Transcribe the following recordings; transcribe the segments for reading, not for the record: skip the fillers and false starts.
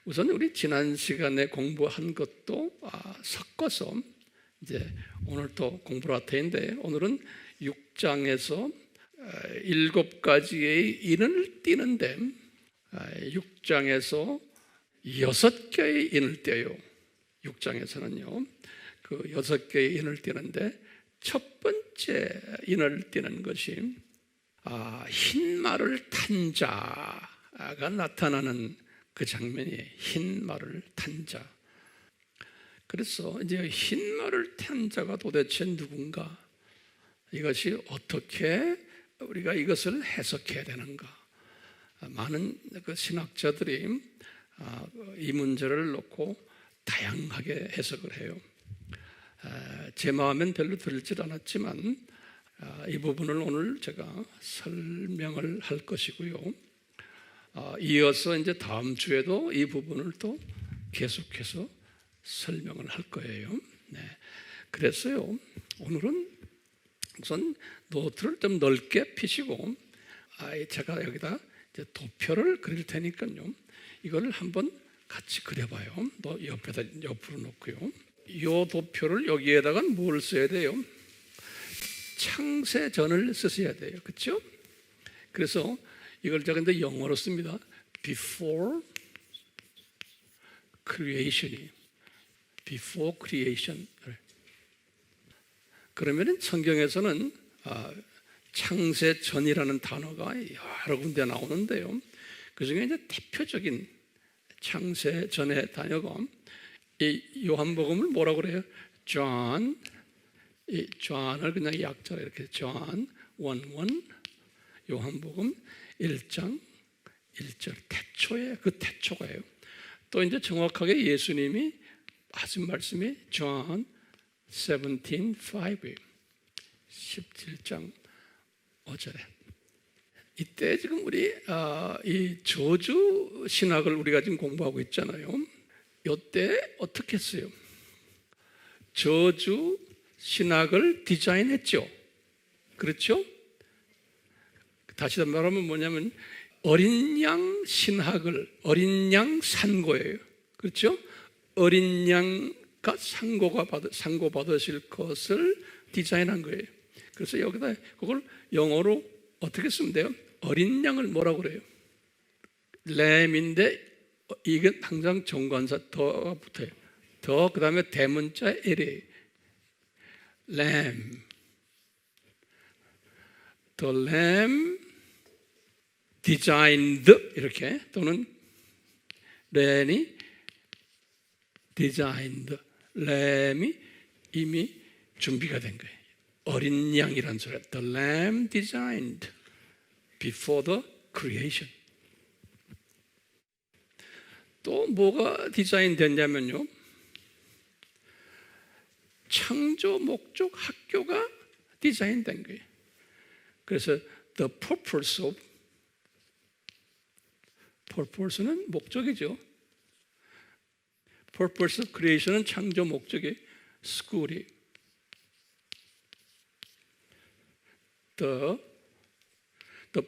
우선 우리 지난 시간에 공부한 것도 섞어서 이제 오늘 또 공부를 할 텐데, 오늘은 6장에서 7가지의 인을 띄는데 6장에서 6개의 인을 띄어요. 6장에서는요 그 6개의 인을 띄는데, 첫 번째 인을 띄는 것이 흰 말을 탄 자가 나타나는 그 장면이에요. 흰 말을 탄 자. 그래서 이제 흰 말을 탄 자가 도대체 누군가, 이것이 어떻게 우리가 이것을 해석해야 되는가. 많은 그 신학자들이 이 문제를 놓고 다양하게 해석을 해요. 제 마음엔 별로 들질 않았지만 이 부분을 오늘 제가 설명을 할 것이고요. 이어서 이제 다음 주에도 이 부분을 또 계속해서 설명을 할 거예요. 네. 그래서요, 오늘은 우선 노트를 좀 넓게 펴시고, 제가 여기다 이제 도표를 그릴 테니까요, 이걸 한번 같이 그려봐요. 옆으로 놓고요. 이 도표를 여기에다가 뭘 써야 돼요? 창세전을 쓰셔야 돼요. 그렇죠? 그래서 이걸 제가 근데 영어로 씁니다. Before creation이. Before creation. 그러면 성경에서는 창세전이라는 단어가 여러 군데 나오는데요, 그 중에 이제 대표적인 창세전의 단어가 이 요한복음을 뭐라고 그래요? John. 이 John을 그냥 약자로 이렇게 John 1:1, 요한복음 1장 1절 태초에 그 태초가예요. 또 이제 정확하게 예수님이 하신 말씀이 John 17:5, 17장 5절에. 이때 지금 우리 이 저주 신학을 우리가 지금 공부하고 있잖아요. 이때 어떻게 했어요? 저주 신학을 디자인했죠. 그렇죠? 다시 말하면 뭐냐면 어린 양 신학을, 어린 양 산고예요. 그렇죠? 어린 양가 상고 받으실 것을 디자인한 거예요. 그래서 여기다 그걸 영어로 어떻게 쓰면 돼요? 어린 양을 뭐라고 그래요? 램인데 이게 항상 정관사 더가 붙어요. 더 그 다음에 대문자 L이에요. lamb. The lamb designed 이렇게, 또는 램이 designed, 램이 이미 준비가 된 거예요. 어린 양이란 소리예요. The lamb designed before the creation. 또 뭐가 디자인 됐냐면요, 창조 목적 학교가 디자인된 거예요. 그래서 the purpose는 목적이죠. purpose of creation은 창조 목적이, school이 the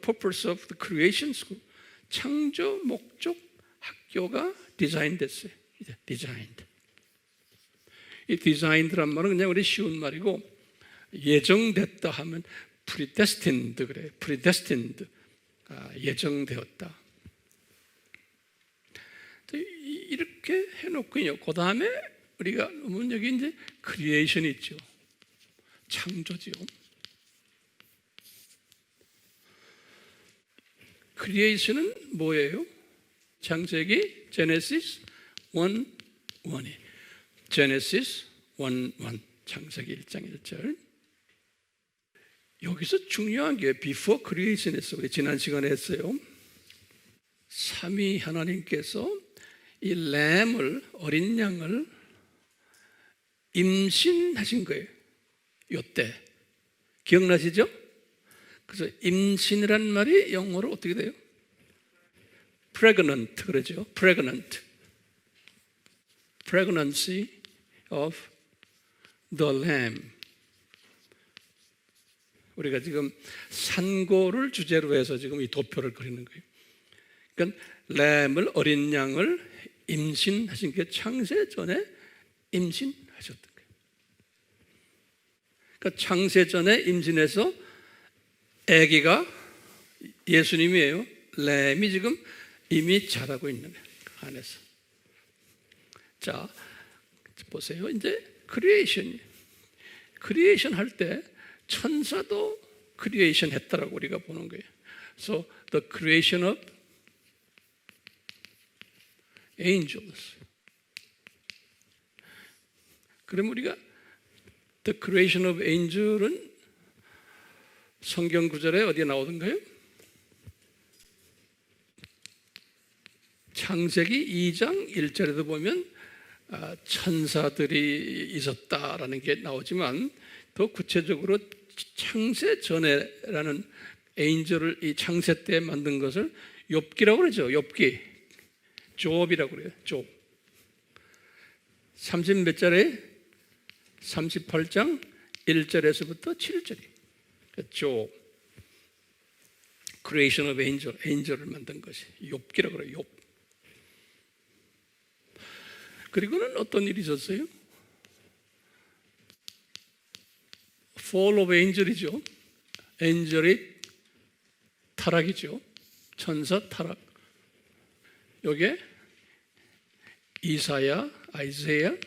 purpose of the creation school, 창조 목적 학교가 디자인됐어요. designed. 이 designed란 말은 그냥 우리 쉬운 말이고, 예정됐다 하면 predestined 그래요. predestined, 예정되었다. 이렇게 해놓고요, 그 다음에 우리가 여기 이제 creation이 있죠. 창조지요. creation은 뭐예요? 창세기 Genesis 1:1이. Genesis 1:1, 창세기 1장 1절. 여기서 중요한 게 before creation에서 우리 지난 시간에 했어요. 삼위 하나님께서 이 램을, 어린 양을 임신하신 거예요. 이때 기억나시죠? 그래서 임신이란 말이 영어로 어떻게 돼요? pregnant 그러죠. pregnancy of the lamb. 우리가 지금 산고를 주제로 해서 지금 이 도표를 그리는 거예요. 그러니까 램을, 어린 양을 임신하신 게 창세 전에 임신하셨던 거예요. 그러니까 창세 전에 임신해서 아기가 예수님이에요. 램이 지금 이미 자라고 있는 거예요. 안에서. 자, 보세요. 이제 크리에이션 할 때 천사도 크리에이션 했다라고 우리가 보는 거예요. So the creation of angels. 그럼 우리가 the creation of angel은 성경 구절에 어디에 나오던가요? 창세기 2장 1절에도 보면 천사들이 있었다라는 게 나오지만 더 구체적으로 창세 전에라는 엔젤을 이 창세 때 만든 것을 욥기라고 그러죠. 욥기, 욥이라고 그래요. 욥. 30 몇 절에 38장 1절에서부터 7절이 욥. Creation of angel, 엔젤을 만든 것이 욥기라고 그래요. 욥. 그리고는 어떤 일이 있었어요? Fall of Angel이죠. 엔젤의 타락이죠. 천사 타락. 여기에 아이사야 14,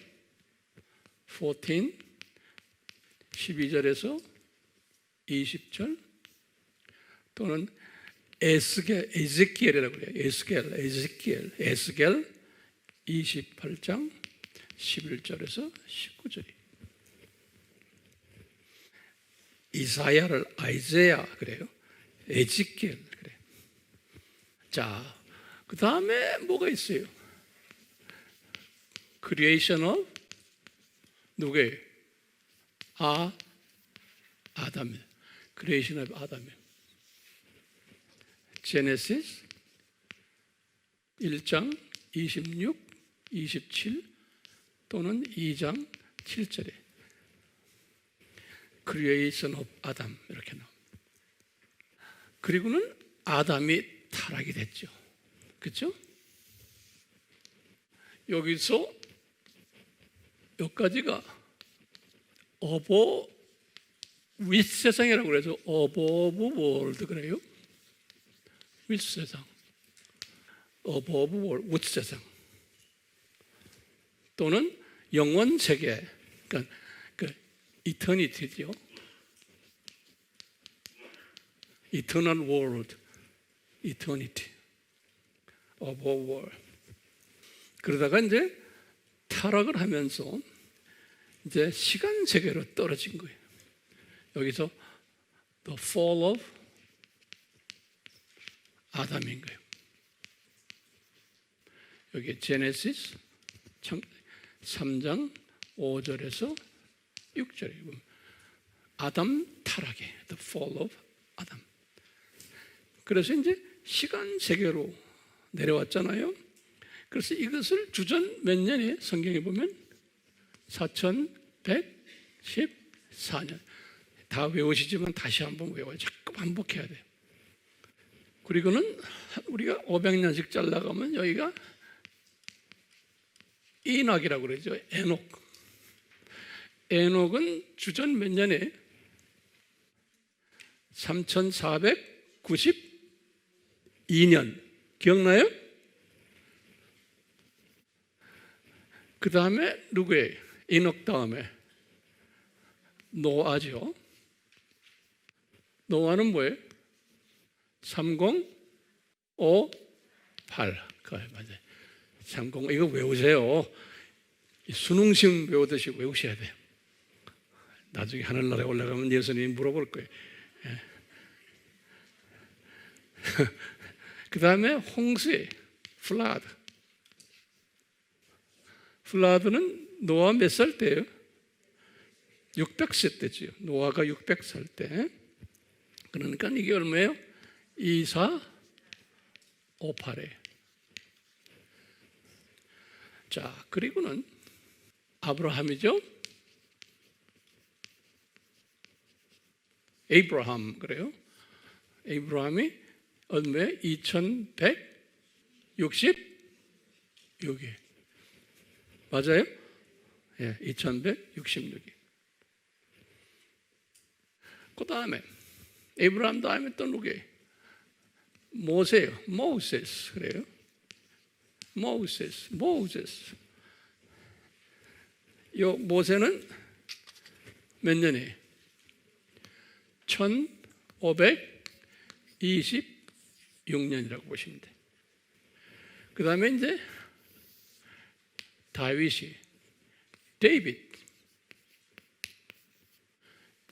12절에서 20절 또는 에스겔이라고 그래요. 에스겔 28장 11절에서 19절이 이사야를 아이제야 그래요. 에지겔 그래요. 자, 그 다음에 뭐가 있어요? 크리에이션 오브 누구예요? 아담이에요. 크리에이션 오브 아담이에요. 제네시스 1장 26, 27 또는 2장 7절에 크리에이션 오브 아담 이렇게 나옵니다. 그리고는 아담이 타락이 됐죠. 그렇죠? 여기서 여기까지가 윗세상이라고 그래서 above world 그래요. 윗세상, above world, 윗세상 또는 영원 세계, 그러니까 이터니티죠. Eternal world, eternity, above world. 그러다가 이제 타락을 하면서 이제 시간 세계로 떨어진 거예요. 여기서 the fall of 아담인 거예요. 여기 제네시스 3장 5절에서 6절에 아담 타락의 the fall of 아담. 그래서 이제 시간 세계로 내려왔잖아요. 그래서 이것을 주전 몇 년에 성경에 보면 4114년 다 외우시지만 다시 한번 외워요. 자꾸 반복해야 돼요. 그리고는 우리가 500년씩 잘라가면 여기가 이낙이라고 그러죠. 에녹은 주전 몇 년에 3492년 기억나요? 그 다음에 누구예요? 에녹 다음에 노아죠. 노아는 뭐예요? 3058. 맞아요. 30. 이거 외우세요. 수능시험 외우듯이 외우셔야 돼요. 나중에 하늘나라에 올라가면 예수님이 물어볼 거예요. 그 다음에 홍수에 플라드. 플라드는 노아 몇 살 때예요? 600세 때죠. 노아가 600살 때. 그러니까 이게 얼마예요? 2458에. 자, 그리고는 아브라함이죠. 에이브라함 그래요. 에이브라함이 얼마에? 2160 맞아요? 예, 2166일. 그 다음에 에브라함 다음에 또 누구예요? 모세요. 모세스 그래요. 모세스. 요 모세는 몇 년이에요? 1526년이라고 보시면 돼요. 그 다음에 이제 다윗이 데이빗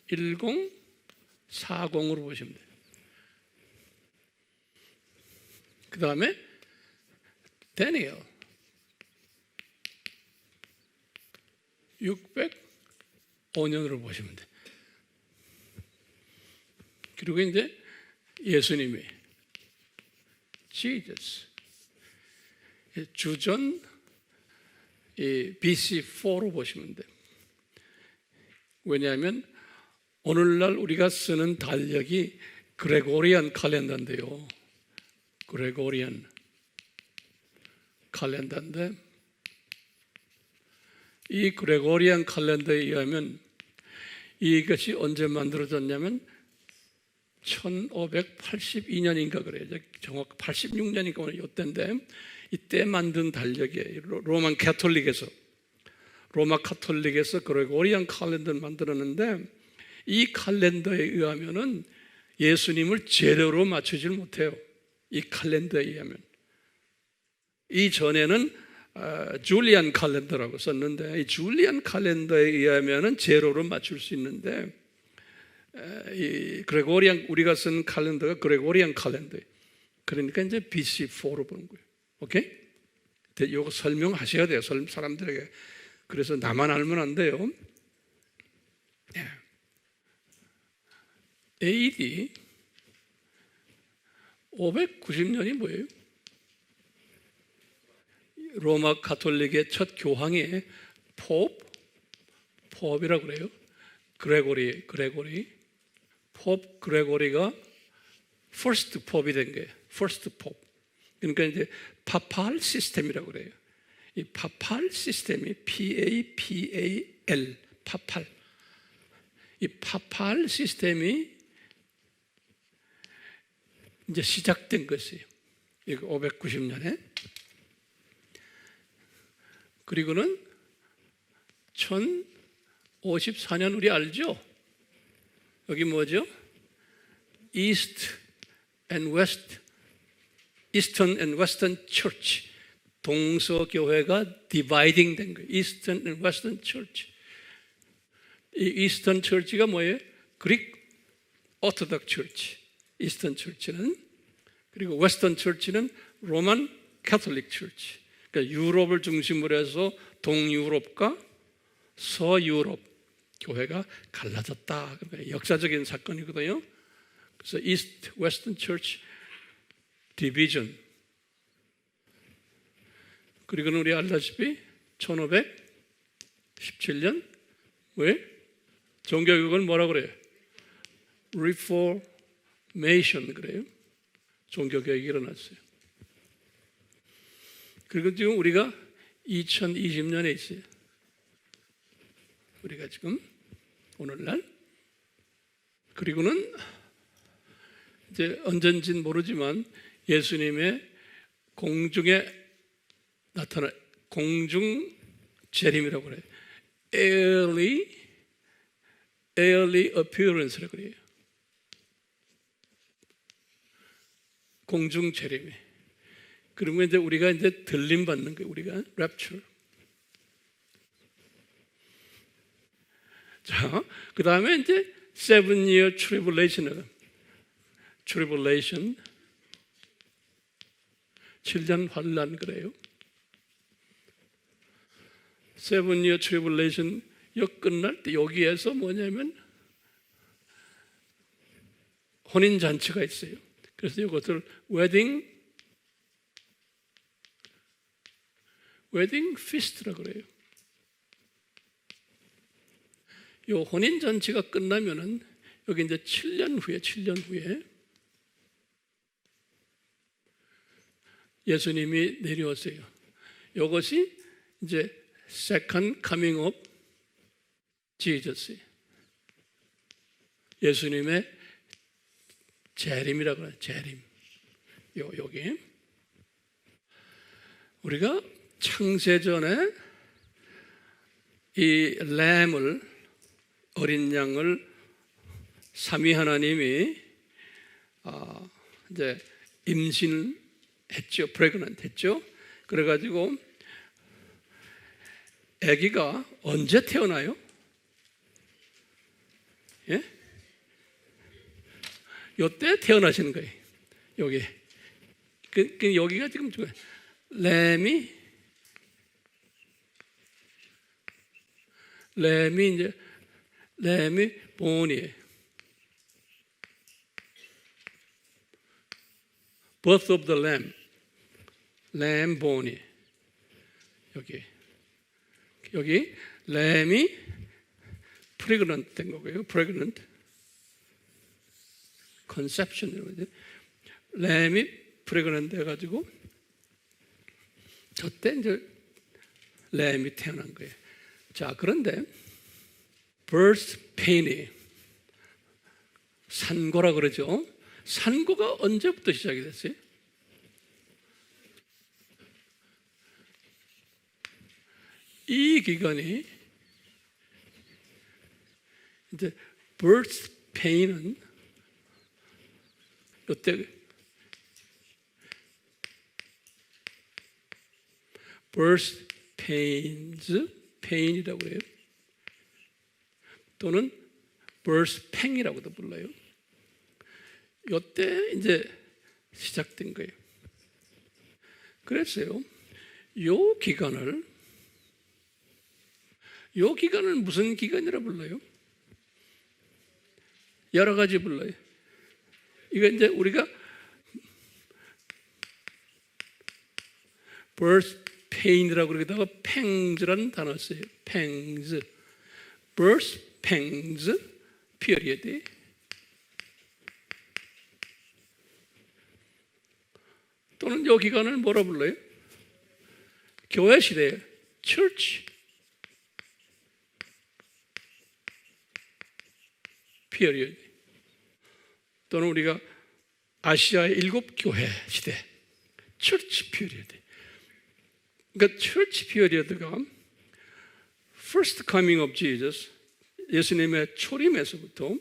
1040으로 보시면 돼요. 그 다음에 다니엘 605년으로 보시면 돼요. 그리고 이제 예수님이 Jesus 주전 BC4로 보시면 돼요. 왜냐하면 오늘날 우리가 쓰는 달력이 그레고리안 칼렌더인데요. 그레고리안 칼렌더인데 이 그레고리안 칼렌더에 의하면 이것이 언제 만들어졌냐면 1582년인가 그래요. 정확 86년인가 오늘 이때인데 이때 만든 달력이에요. 로마 카톨릭에서 그레고리안 칼렌더를 만들었는데 이 칼렌더에 의하면은 예수님을 제대로 맞추질 못해요. 이 칼렌더에 의하면. 이 전에는 줄리안 칼렌더라고 썼는데 이 줄리안 칼렌더에 의하면은 제로로 맞출 수 있는데 이 그레고리안 우리가 쓴 칼렌더가 그레고리안 칼렌더예요. 그러니까 이제 BC4로 보는 거예요. 오케이? 이거 설명하셔야 돼요. 사람들에게. 그래서 나만 알면 안 돼요. AD 590년이 뭐예요? 로마 가톨릭의 첫 교황이 pop이라고 그래요. 그레고리 팝 그레고리가 first pop이 된 거예요. first pop. 그러니까 이제 파팔 시스템이라고 그래요. 이 파팔 시스템이 PAPAL 파팔. 이 파팔 시스템이 이제 시작된 것이에요. 이거 590년에. 그리고는 1054년 우리 알죠? 여기 뭐죠? East and West, Eastern and Western Church. 동서교회가 디바이딩 된 거예요. Eastern and Western Church. 이 Eastern Church가 뭐예요? 그릭 오토덕 Church. Eastern Church는. 그리고 Western Church는 로만 캐톨릭 Church. 그러니까 유럽을 중심으로 해서 동유럽과 서유럽 교회가 갈라졌다. 역사적인 사건이거든요. 그래서 East Western Church Division. 그리고는 우리 알다시피 1517년 왜? 종교개혁을 뭐라고 그래요? Reformation 그래요. 종교개혁이 일어났어요. 그리고 지금 우리가 2020년에 있어요. 우리가 지금 오늘날. 그리고는 이제 언젠지는 모르지만 예수님의 공중에 나타나 공중 재림이라고 그래요. early appearance라고 그래요. 공중 재림이. 그러면 이제 우리가 이제 들림 받는 거예요. 우리가 rapture. 자, 그 다음에 이제 7-year tribulation. 7년 환란 그래요. 7-year tribulation 끝날 때 여기에서 뭐냐면 혼인잔치가 있어요. 그래서 이것을 웨딩 feast라고 그래요. 이 혼인잔치가 끝나면은 여기 이제 7년 후에 예수님이 내려오세요. 이것이 이제 Second Coming of Jesus. 예수님의 재림이라고 해요. 재림. 여기 우리가 창세전에 이 램을, 어린 양을 삼위 하나님이 이제 임신했죠. 프레그넌트 했죠. 그래가지고 아기가 언제 태어나요? 예? 요때 태어나시는 거예요. 여기. 여기가 지금 램이 본이에요. Birth of the Lamb. 램 본이. 여기 램이 프레그넌트 된 거고요. 프레그넌트. 컨셉션이라고 하죠. 램이 프레그넌트 해가지고 저때 이제 램이 태어난 거예요. 자, 그런데 birth pain이 산고라 그러죠. 산고가 언제부터 시작이 됐어요? 이 기간이 이제 birth pain은 이때 birth pain이라고 해요. 또는 birth pain이라고도 불러요. 이때 이제 시작된 거예요. 그랬어요. 요 기간을 무슨 기간이라 불러요? 여러 가지 불러요. 이거 이제 우리가 birth pain이라고 그러기다가 pangs라는 단어 써요. pangs. birth pangs period. 또는 이 기간을 뭐라 불러요? 교회 시대에 church period. 또는 우리가 아시아의 7교회 시대 church period. 그러니까 church period가 first coming of Jesus, 예수님의 초림에서부터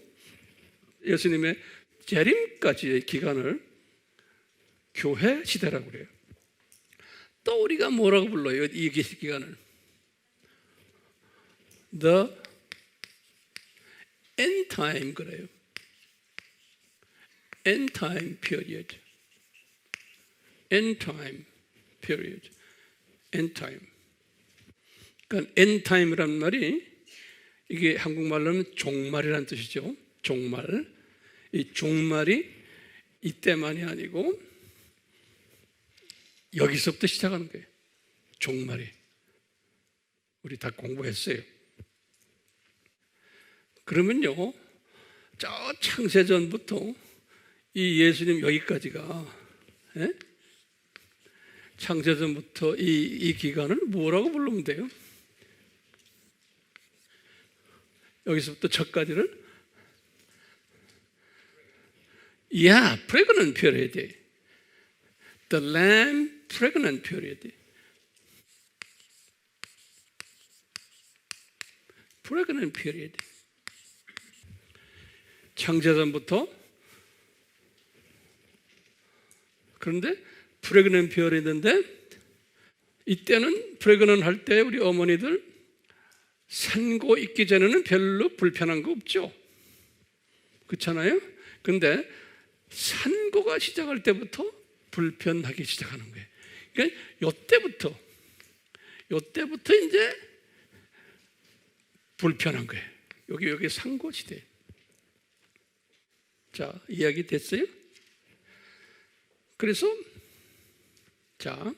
예수님의 재림까지의 기간을 교회 시대라고 그래요. 또 우리가 뭐라고 불러요? 이 기간을 The end time 그래요. end time period. end time period. end time. 그러니까 end time이란 말이 이게 한국말로는 종말이라는 뜻이죠. 종말. 이 종말이 이때만이 아니고 여기서부터 시작하는 거예요. 종말이. 우리 다 공부했어요. 그러면요, 저 창세전부터 이 예수님 여기까지가, 예? 창세전부터 이 기간을 뭐라고 부르면 돼요? 여기서부터 저까지를 pregnant period. The lamb pregnant period. pregnant period. 창세전부터. 그런데 pregnant period인데 이때는 pregnant 할 때 우리 어머니들 산고 있기 전에는 별로 불편한 거 없죠. 그렇잖아요? 근데 산고가 시작할 때부터 불편하기 시작하는 거예요. 그러니까 요때부터 이제 불편한 거예요. 여기 산고 시대. 자, 이야기 됐어요? 그래서 자,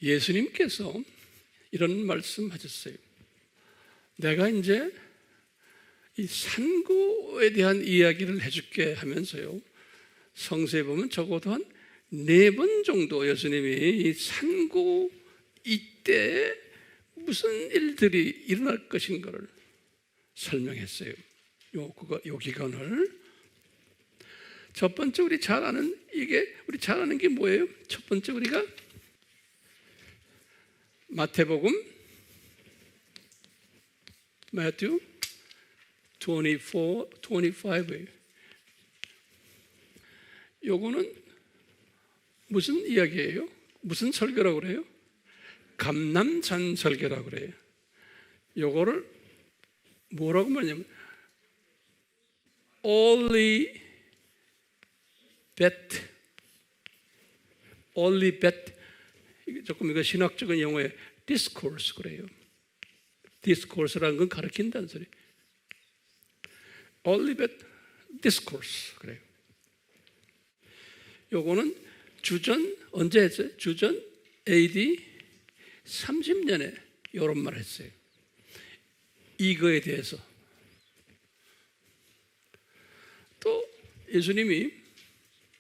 예수님께서 이런 말씀 하셨어요. 내가 이제 이 산고에 대한 이야기를 해줄게 하면서요, 성서에 보면 적어도 한 4번 정도 예수님이 이 산고 이때 무슨 일들이 일어날 것인가를 설명했어요. 요 기간을. 첫 번째 우리 잘 아는 게 뭐예요? 첫 번째 우리가 마태복음 Matthew 25예요. 요거는 무슨 이야기예요? 무슨 설교라고 그래요? 감람산 설교라고 그래요. 요거를 뭐라고 말하냐면 올리벳 조금 이거 신학적인 용어에 discourse 그래요. discourse라는 건 가르친다는 소리. 올리벳 discourse 그래요. 요거는 주전 언제 했어요? 주전 AD 30년에 이런 말을 했어요. 이거에 대해서. 또 예수님이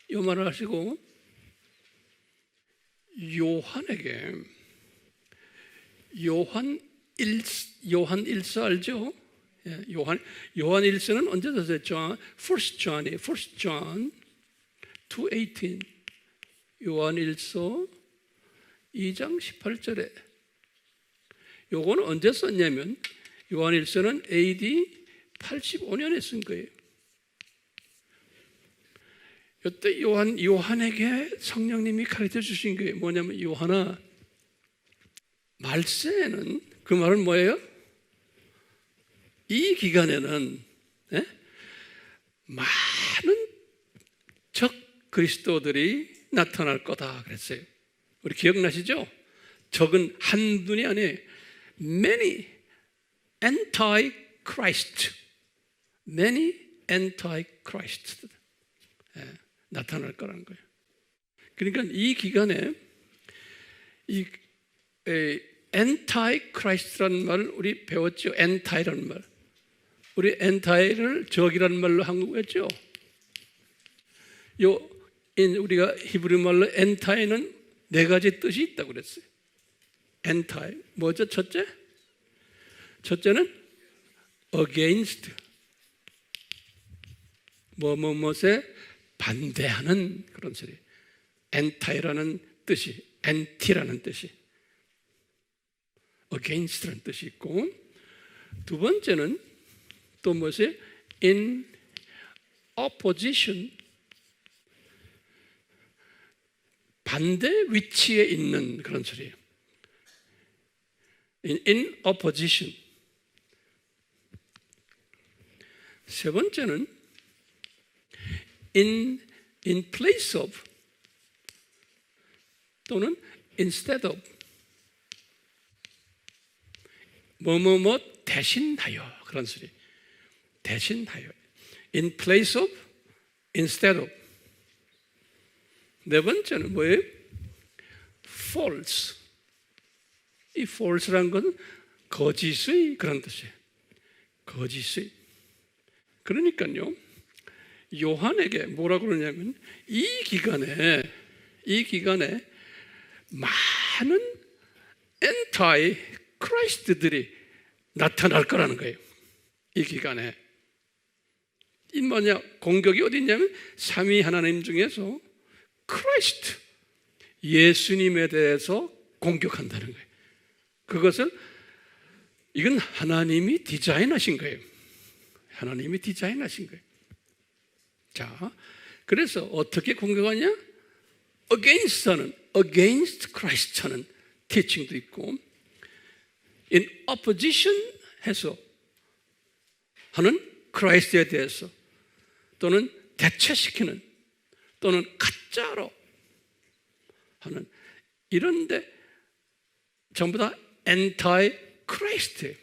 이 말을 하시고 요한에게 요한 1서 알죠? 요한 1서는 언제 썼어요? First John 2:18 요한 1서 2장 18절에 요거는 언제 썼냐면 요한 1서는 AD 85년에 쓴 거예요. 이때 요한에게 성령님이 가르쳐 주신 게 뭐냐면 요한아 말세에는 그 말은 뭐예요? 이 기간에는 많은 적 그리스도들이 나타날 거다 그랬어요. 우리 기억나시죠? 적은 한둘이 아니에요. Many anti-Christ 나타날 거라는 거예요. 그러니까 이 기간에 이 anti-Christ라는 말을 우리 배웠죠. anti라는 말. 우리 anti를 적이라는 말로 한국했죠. 우리가 히브리 말로 anti는 4가지 뜻이 있다고 그랬어요. anti 뭐죠? 첫째는 against 뭐뭐뭐에 반대하는 그런 소리. anti라는 뜻이 anti라는 뜻이 against라는 뜻이 있고, 두 번째는 또 무엇이에요? in opposition 반대 위치에 있는 그런 소리예요. in opposition. 세 번째는 in place of 또는 instead of 뭐뭐뭐 대신하여 그런 소리. 대신하여 in place of, instead of. 네 번째는 뭐예요? false. 이 false라는 것은 거짓의 그런 뜻이에요. 거짓의. 그러니까요 요한에게 뭐라고 그러냐면 이 기간에 많은 엔타이 크라이스트들이 나타날 거라는 거예요. 이 기간에. 이 뭐냐? 공격이 어디 있냐면 삼위 하나님 중에서 크라이스트 예수님에 대해서 공격한다는 거예요. 그것을 이건 하나님이 디자인하신 거예요. 하나님이 디자인하신 거예요. 자, 그래서 어떻게 공격하냐? against Christ 하는 티칭도 있고, in opposition 해서 하는 크라이스트에 대해서, 또는 대체시키는, 또는 가짜로 하는, 이런데 전부 다 anti Christ,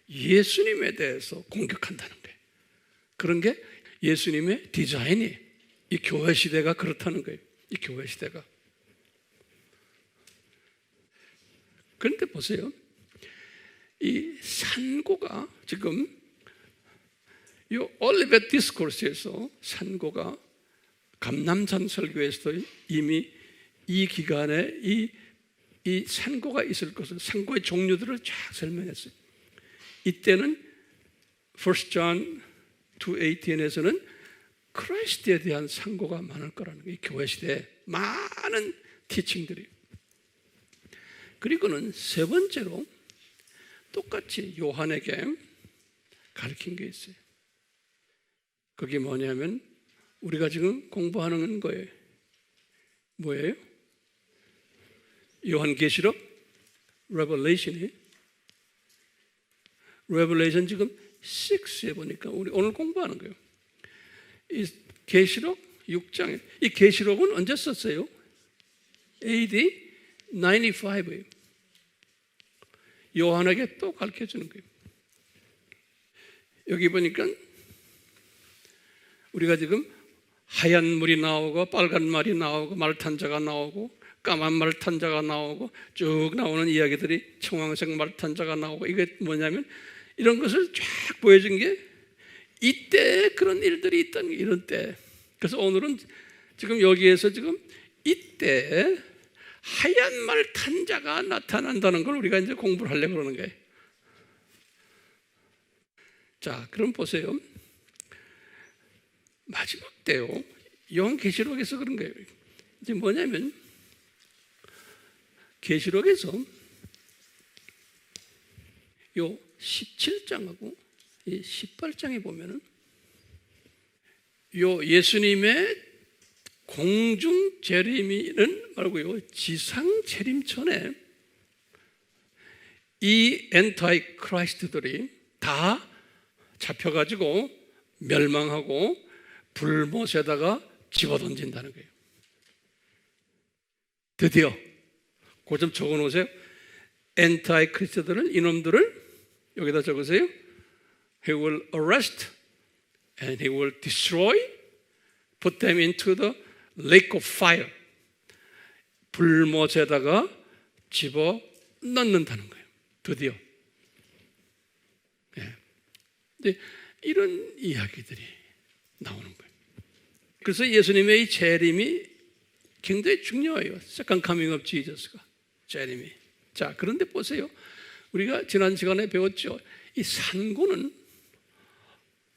예수님에 대해서 공격한다는 거예요. 그런 게 예수님의 디자인이, 이 교회 시대가 그렇다는 거예요. 이 교회 시대가. 그런데 보세요. 이 산고가 지금 이 올리벳 디스코스에서 산고가 감남산 설교에서도 이미 이 기간에 이 상고가 있을 것을, 상고의 종류들을 쫙 설명했어요. 이때는 1 John 2:18에서는 크라이스트에 대한 상고가 많을 거라는 거예요. 교회 시대에 많은 티칭들이. 그리고는 세 번째로 똑같이 요한에게 가르친 게 있어요. 그게 뭐냐면 우리가 지금 공부하는 거예요. 뭐예요? 요한계시록 레벨레이션이 레벨레이션 지금 6에 보니까 우리 오늘 공부하는 거예요. 이 계시록 6장에 이 계시록은 언제 썼어요? AD 95예요. 요한에게 또 가르쳐 주는 거예요. 여기 보니까 우리가 지금 하얀 물이 나오고 빨간 말이 나오고 말탄자가 나오고 까만 말탄자가 나오고 쭉 나오는 이야기들이 청황색 말탄자가 나오고 이게 뭐냐면 이런 것을 쫙 보여준 게 이때 그런 일들이 있다는 게 이런 때. 그래서 오늘은 지금 여기에서 지금 이때 하얀 말탄자가 나타난다는 걸 우리가 이제 공부를 하려고 그러는 거예요. 자, 그럼 보세요. 마지막 때요. 요한계시록에서 그런 거예요. 이제 뭐냐면 계시록에서 요 17장하고 18장에 보면은 요 예수님의 공중 재림이는 말고요 지상 재림 전에 이 엔타이 크라이스트들이 다 잡혀가지고 멸망하고 불못에다가 집어던진다는 거예요. 드디어 그 좀 적어놓으세요. 엔타이 크리스트들은 이놈들을 여기다 적으세요. He will arrest and he will destroy, put them into the lake of fire. 불못에다가 집어 넣는다는 거예요. 드디어. 네. 이런 이야기들이 나오는 거예요. 그래서 예수님의 이 재림이 굉장히 중요해요. Second coming of Jesus가 재림이. 자, 그런데 보세요. 우리가 지난 시간에 배웠죠. 이 산고는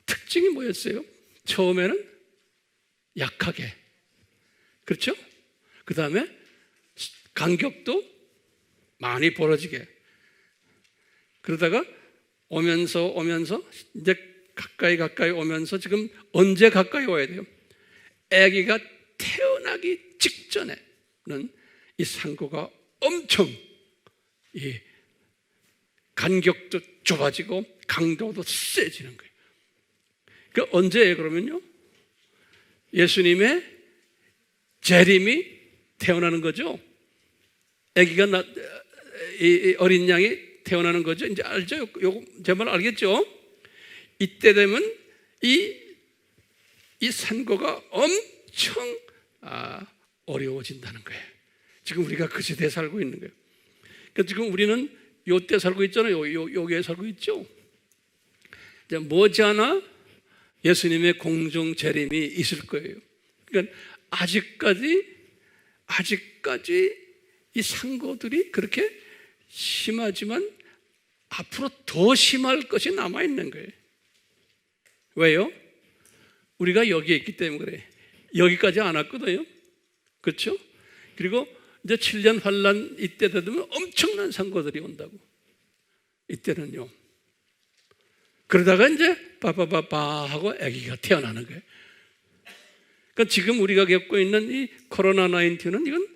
특징이 뭐였어요? 처음에는 약하게, 그렇죠? 그 다음에 간격도 많이 벌어지게. 그러다가 오면서 이제 가까이 오면서 지금 언제 가까이 와야 돼요? 아기가 태어나기 직전에는 이 산고가 엄청 이 간격도 좁아지고 강도도 세지는 거예요. 그 언제예요? 그러면요, 예수님의 재림이 태어나는 거죠. 아기가 이 어린 양이 태어나는 거죠. 이제 알죠? 요거 제 말 알겠죠? 이때 되면 이 산고가 엄청 어려워진다는 거예요. 지금 우리가 그 시대에 살고 있는 거예요. 그러니까 지금 우리는 요때 살고 있잖아요. 여기에 살고 있죠. 이제 머지않아 예수님의 공중 재림이 있을 거예요. 그러니까 아직까지 이 상고들이 그렇게 심하지만 앞으로 더 심할 것이 남아 있는 거예요. 왜요? 우리가 여기에 있기 때문에 그래. 여기까지 안 왔거든요. 그렇죠? 그리고 이제 7년 환란 이때 되면 엄청난 상고들이 온다고. 이때는요. 그러다가 이제 빠빠빠빠 하고 아기가 태어나는 거예요. 그러니까 지금 우리가 겪고 있는 이 코로나 19는 이건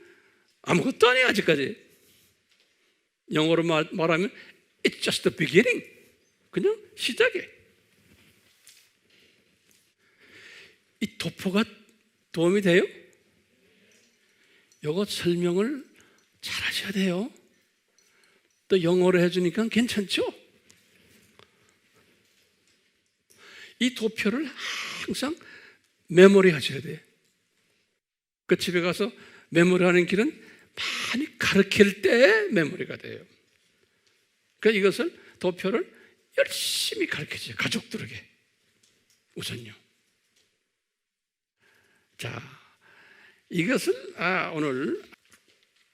아무것도 아니에요. 아직까지. 영어로 말하면 It's just the beginning. 그냥 시작이에요. 이 도포가 도움이 돼요? 이거 설명을 잘 하셔야 돼요. 또 영어로 해주니까 괜찮죠? 이 도표를 항상 메모리 하셔야 돼요. 그 집에 가서 메모리 하는 길은 많이 가르칠 때 메모리가 돼요. 그러니까 이것을 도표를 열심히 가르쳐줘요. 가족들에게 우선요. 자, 이것을 오늘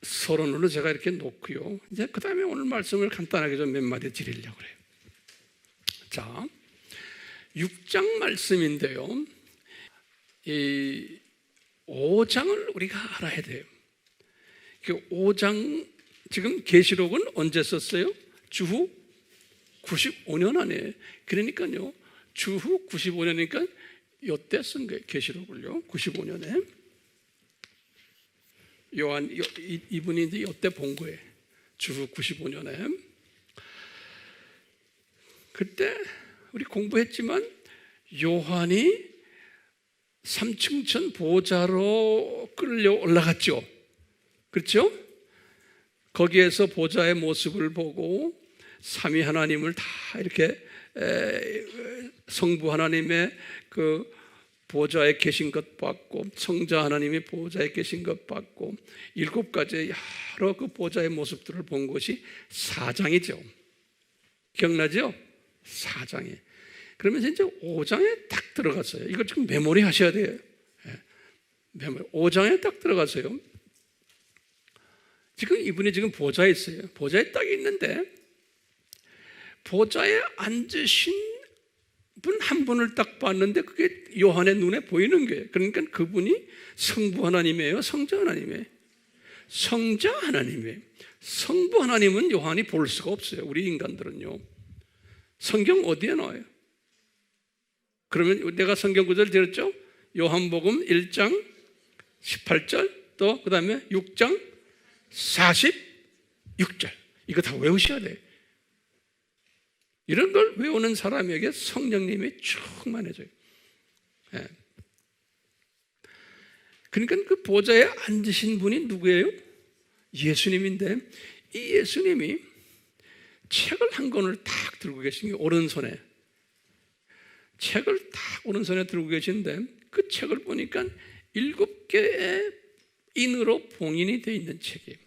서론으로 제가 이렇게 놓고요. 이제 그 다음에 오늘 말씀을 간단하게 좀 몇 마디 드리려고 그래요. 자, 6장 말씀인데요. 이 5장을 우리가 알아야 돼요. 5장, 지금 계시록은 언제 썼어요? 주후 95년 안에. 그러니까요, 주후 95년이니까 요때 쓴 거예요. 계시록을요, 95년에. 요한, 이분이 이제 요때 본 거예요. 주후 95년에. 그때 우리 공부했지만 요한이 3층천 보좌로 끌려 올라갔죠. 그렇죠? 거기에서 보좌의 모습을 보고 삼위 하나님을 다 이렇게 성부 하나님의 그 보좌에 계신 것 봤고, 성자 하나님이 보좌에 계신 것 봤고, 7가지 여러 그 보좌의 모습들을 본 것이 4장이죠. 기억나죠? 4장에. 그러면서 이제 5장에 딱 들어갔어요. 이거 지금 메모리 하셔야 돼요. 메모리. 5장에 딱 들어갔어요. 지금 이분이 지금 보좌에 있어요. 보좌에 딱 있는데, 보좌에 앉으신 분 한 분을 딱 봤는데 그게 요한의 눈에 보이는 거예요. 그러니까 그분이 성부 하나님이에요? 성자 하나님이에요? 성자 하나님이에요. 성부 하나님은 요한이 볼 수가 없어요. 우리 인간들은요. 성경 어디에 나와요? 그러면 내가 성경 구절 들었죠? 요한복음 1장 18절, 또 그 다음에 6장 46절. 이거 다 외우셔야 돼요. 이런 걸 외우는 사람에게 성령님이 충만해져요. 예. 그러니까 그 보좌에 앉으신 분이 누구예요? 예수님인데, 이 예수님이 책을 한 권을 딱 들고 계신 게 오른손에, 책을 딱 오른손에 들고 계신데, 그 책을 보니까 7개의 인으로 봉인이 되어 있는 책이에요.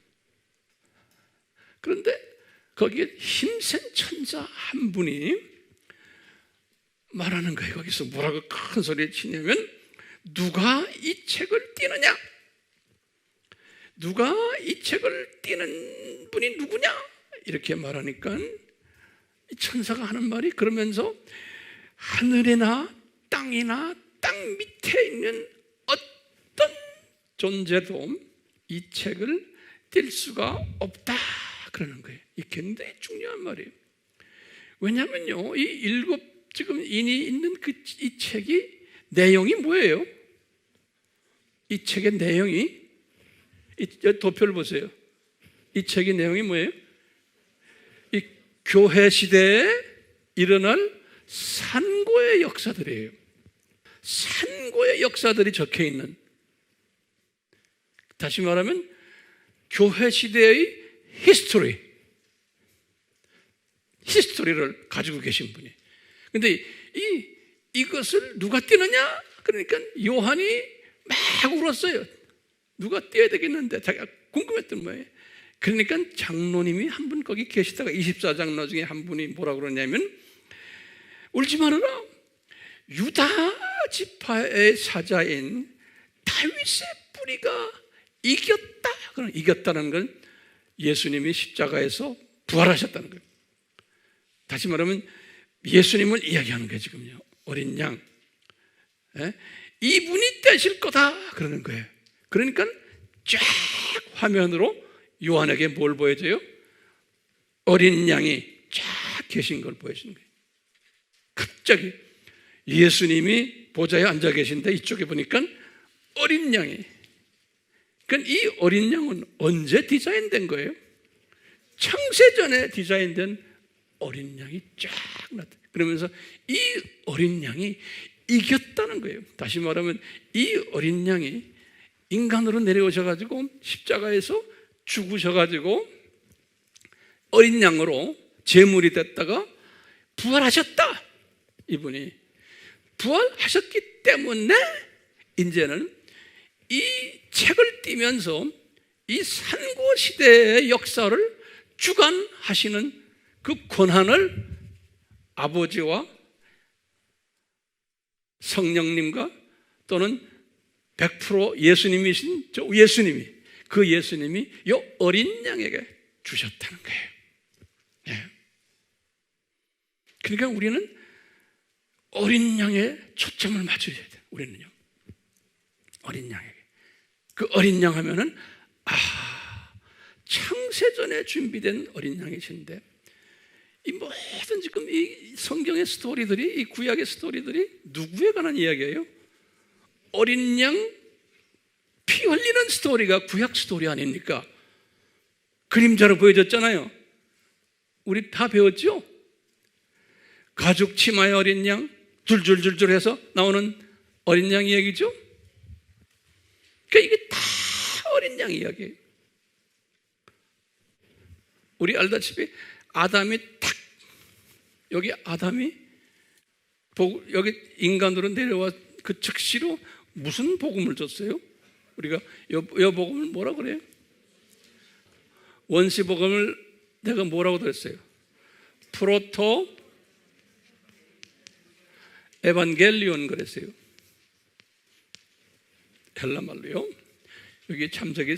그런데 거기에 힘센 천사 한 분이 말하는 거예요. 거기서 뭐라고 큰 소리를 치냐면, 누가 이 책을 띄느냐? 누가 이 책을 띄는 분이 누구냐? 이렇게 말하니까 이 천사가 하는 말이, 그러면서 하늘이나 땅이나 땅 밑에 있는 어떤 존재도 이 책을 뗄 수가 없다 그러는 거예요. 이게 굉장히 중요한 말이에요. 왜냐하면요, 이 7 지금 인이 있는 이 책이 내용이 뭐예요? 이 책의 내용이, 도표를 보세요. 이 책의 내용이 뭐예요? 이 교회 시대에 일어날 산고의 역사들이에요. 산고의 역사들이 적혀 있는, 다시 말하면 교회 시대의 히스토리를 가지고 계신 분이. 근데 이것을 누가 띄느냐? 그러니까 요한이 막 울었어요. 누가 띄어야 되겠는데 자기가 궁금했던 거예요. 그러니까 장로님이 한 분 거기 계시다가 24장로 중에 한 분이 뭐라고 그러냐면, 울지 말아라. 유다 지파의 사자인 다윗의 뿌리가 이겼다. 그럼 이겼다는 건 예수님이 십자가에서 부활하셨다는 거예요. 다시 말하면 예수님을 이야기하는 거예요. 지금요, 어린 양. 이분이 떼실 거다 그러는 거예요. 그러니까 쫙 화면으로 요한에게 뭘 보여줘요? 어린 양이 쫙 계신 걸 보여주는 거예요. 갑자기 예수님이 보좌에 앉아 계신데 이쪽에 보니까 어린 양이. 그러니까 이 어린 양은 언제 디자인된 거예요? 창세전에 디자인된 어린 양이 쫙 나타나. 그러면서 이 어린 양이 이겼다는 거예요. 다시 말하면 이 어린 양이 인간으로 내려오셔가지고 십자가에서 죽으셔가지고 어린 양으로 제물이 됐다가 부활하셨다. 이분이 부활하셨기 때문에 이제는 이 책을 띄면서 이 산고 시대의 역사를 주관하시는 그 권한을 아버지와 성령님과 또는 100% 예수님이신 저 예수님이, 그 예수님이 이 어린 양에게 주셨다는 거예요. 예. 그러니까 우리는 어린 양에 초점을 맞춰야 돼요. 우리는요, 어린 양에게. 그 어린 양 하면은 창세전에 준비된 어린 양이신데, 이 모든 지금 이 성경의 스토리들이, 이 구약의 스토리들이 누구에 관한 이야기예요? 어린 양 피 흘리는 스토리가 구약 스토리 아닙니까? 그림자로 보여줬잖아요. 우리 다 배웠죠? 가죽 치마의 어린 양, 줄줄줄줄 해서 나오는 어린 양 이야기죠? 그러니까 이게 다 어린 양 이야기예요. 우리 알다시피 아담이 탁, 여기 아담이 여기 인간으로 내려와 그 즉시로 무슨 복음을 줬어요? 우리가 여 복음을 뭐라 그래요? 원시 복음을 내가 뭐라고 그랬어요? 프로토 에반겔리온 그랬어요. 헬라 말로요. 여기 창세기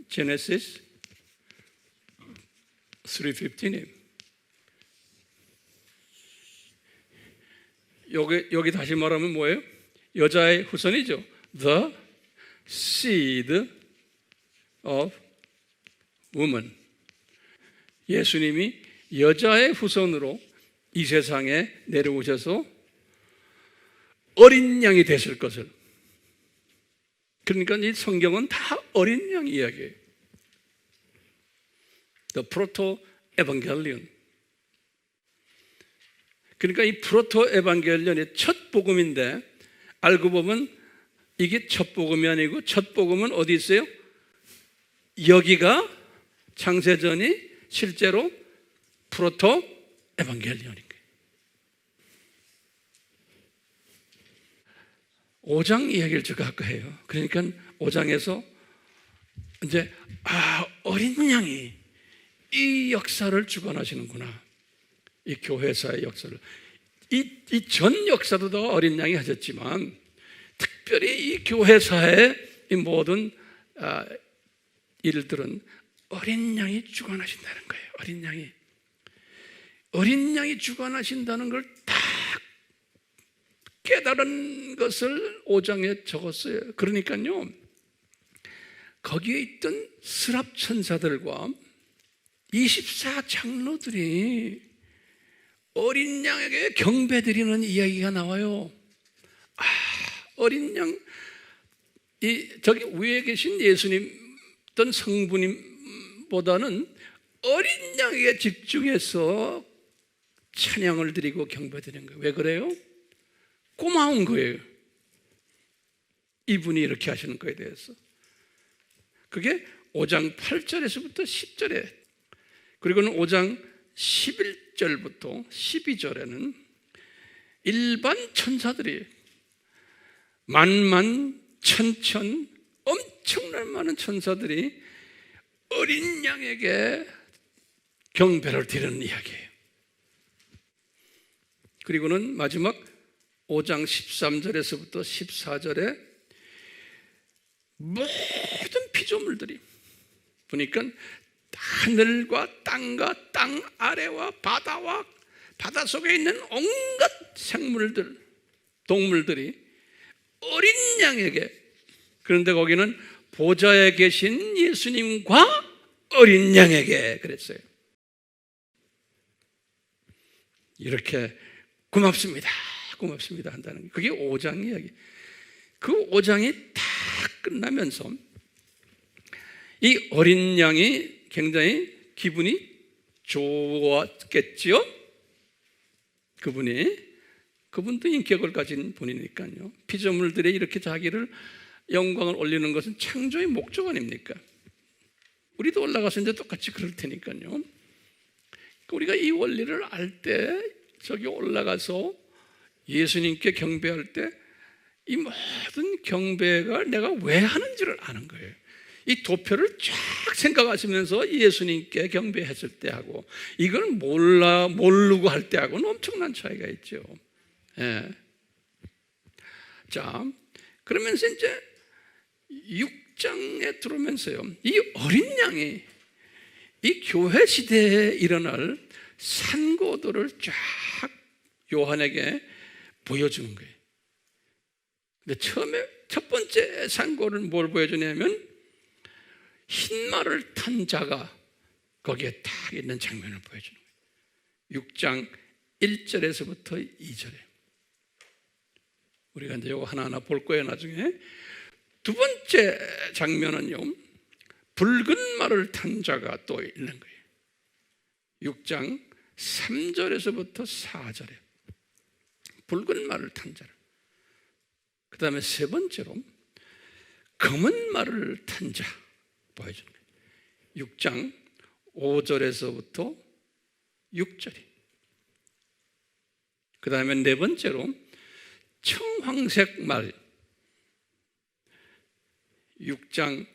제네시스 3:15. 여기 다시 말하면 뭐예요? 여자의 후손이죠. The seed of woman. 예수님이 여자의 후손으로 이 세상에 내려오셔서 어린 양이 되실 것을. 그러니까 이 성경은 다 어린 양 이야기예요. The proto evangelion. 그러니까 이 프로토 에반겔리온의 첫 복음인데, 알고 보면 이게 첫 복음이 아니고 첫 복음은 어디 있어요? 여기가 창세전이 실제로 프로토 에반겔리온인 거예요. 5장 이야기를 제가 아까 해요. 그러니까 5장에서 이제 어린 양이 이 역사를 주관하시는구나. 이 교회사의 역사를. 이 전 역사도 더 어린 양이 하셨지만, 특별히 이 교회사의 이 모든 일들은 어린 양이 주관하신다는 거예요. 어린 양이 주관하신다는 걸 딱 깨달은 것을 5장에 적었어요. 그러니까요, 거기에 있던 스랍 천사들과 24장로들이 어린 양에게 경배드리는 이야기가 나와요. 어린 양, 저기 위에 계신 예수님 어떤 성부님보다는 어린 양에게 집중해서 찬양을 드리고 경배드리는 거예요. 왜 그래요? 고마운 거예요. 이분이 이렇게 하시는 거에 대해서. 그게 5장 8절에서부터 10절에, 그리고는 5장 11절부터 12절에는 일반 천사들이 만만, 천천, 엄청난 많은 천사들이 어린 양에게 경배를 드리는 이야기예요. 그리고는 마지막 5장 13절에서부터 14절에 모든 피조물들이, 보니까 하늘과 땅과 땅 아래와 바다와 바다 속에 있는 온갖 생물들, 동물들이 어린 양에게, 그런데 거기는 보좌에 계신 예수님과 어린 양에게 그랬어요. 이렇게 고맙습니다 한다는 게, 그게 5장 이야기. 그 5장이 다 끝나면서 이 어린 양이 굉장히 기분이 좋았겠지요. 그분도 인격을 가진 분이니까요. 피조물들이 이렇게 자기를 영광을 올리는 것은 창조의 목적 아닙니까? 우리도 올라가서 이제 똑같이 그럴 테니까요. 우리가 이 원리를 알 때, 저기 올라가서 예수님께 경배할 때 이 모든 경배가 내가 왜 하는지를 아는 거예요. 이 도표를 쫙 생각하시면서 예수님께 경배했을 때하고 이걸 모르고 할 때하고는 엄청난 차이가 있죠. 예. 자, 그러면서 이제 6장에 들어오면서요, 이 어린 양이 이 교회 시대에 일어날 산고들을 쫙 요한에게 보여주는 거예요. 근데 처음에 첫 번째 산고를 뭘 보여주냐면 흰 말을 탄 자가 거기에 딱 있는 장면을 보여주는 거예요. 6장 1절에서부터 2절에. 우리가 이제 이거 하나하나 볼 거예요, 나중에. 두 번째 장면은요, 붉은 말을 탄 자가 또 있는 거예요. 6장 3절에서부터 4절에. 붉은 말을 탄 자를. 그 다음에 세 번째로 검은 말을 탄 자 보여주는 거예요. 6장 5절에서부터 6절이. 그 다음에 네 번째로 청황색 말 6장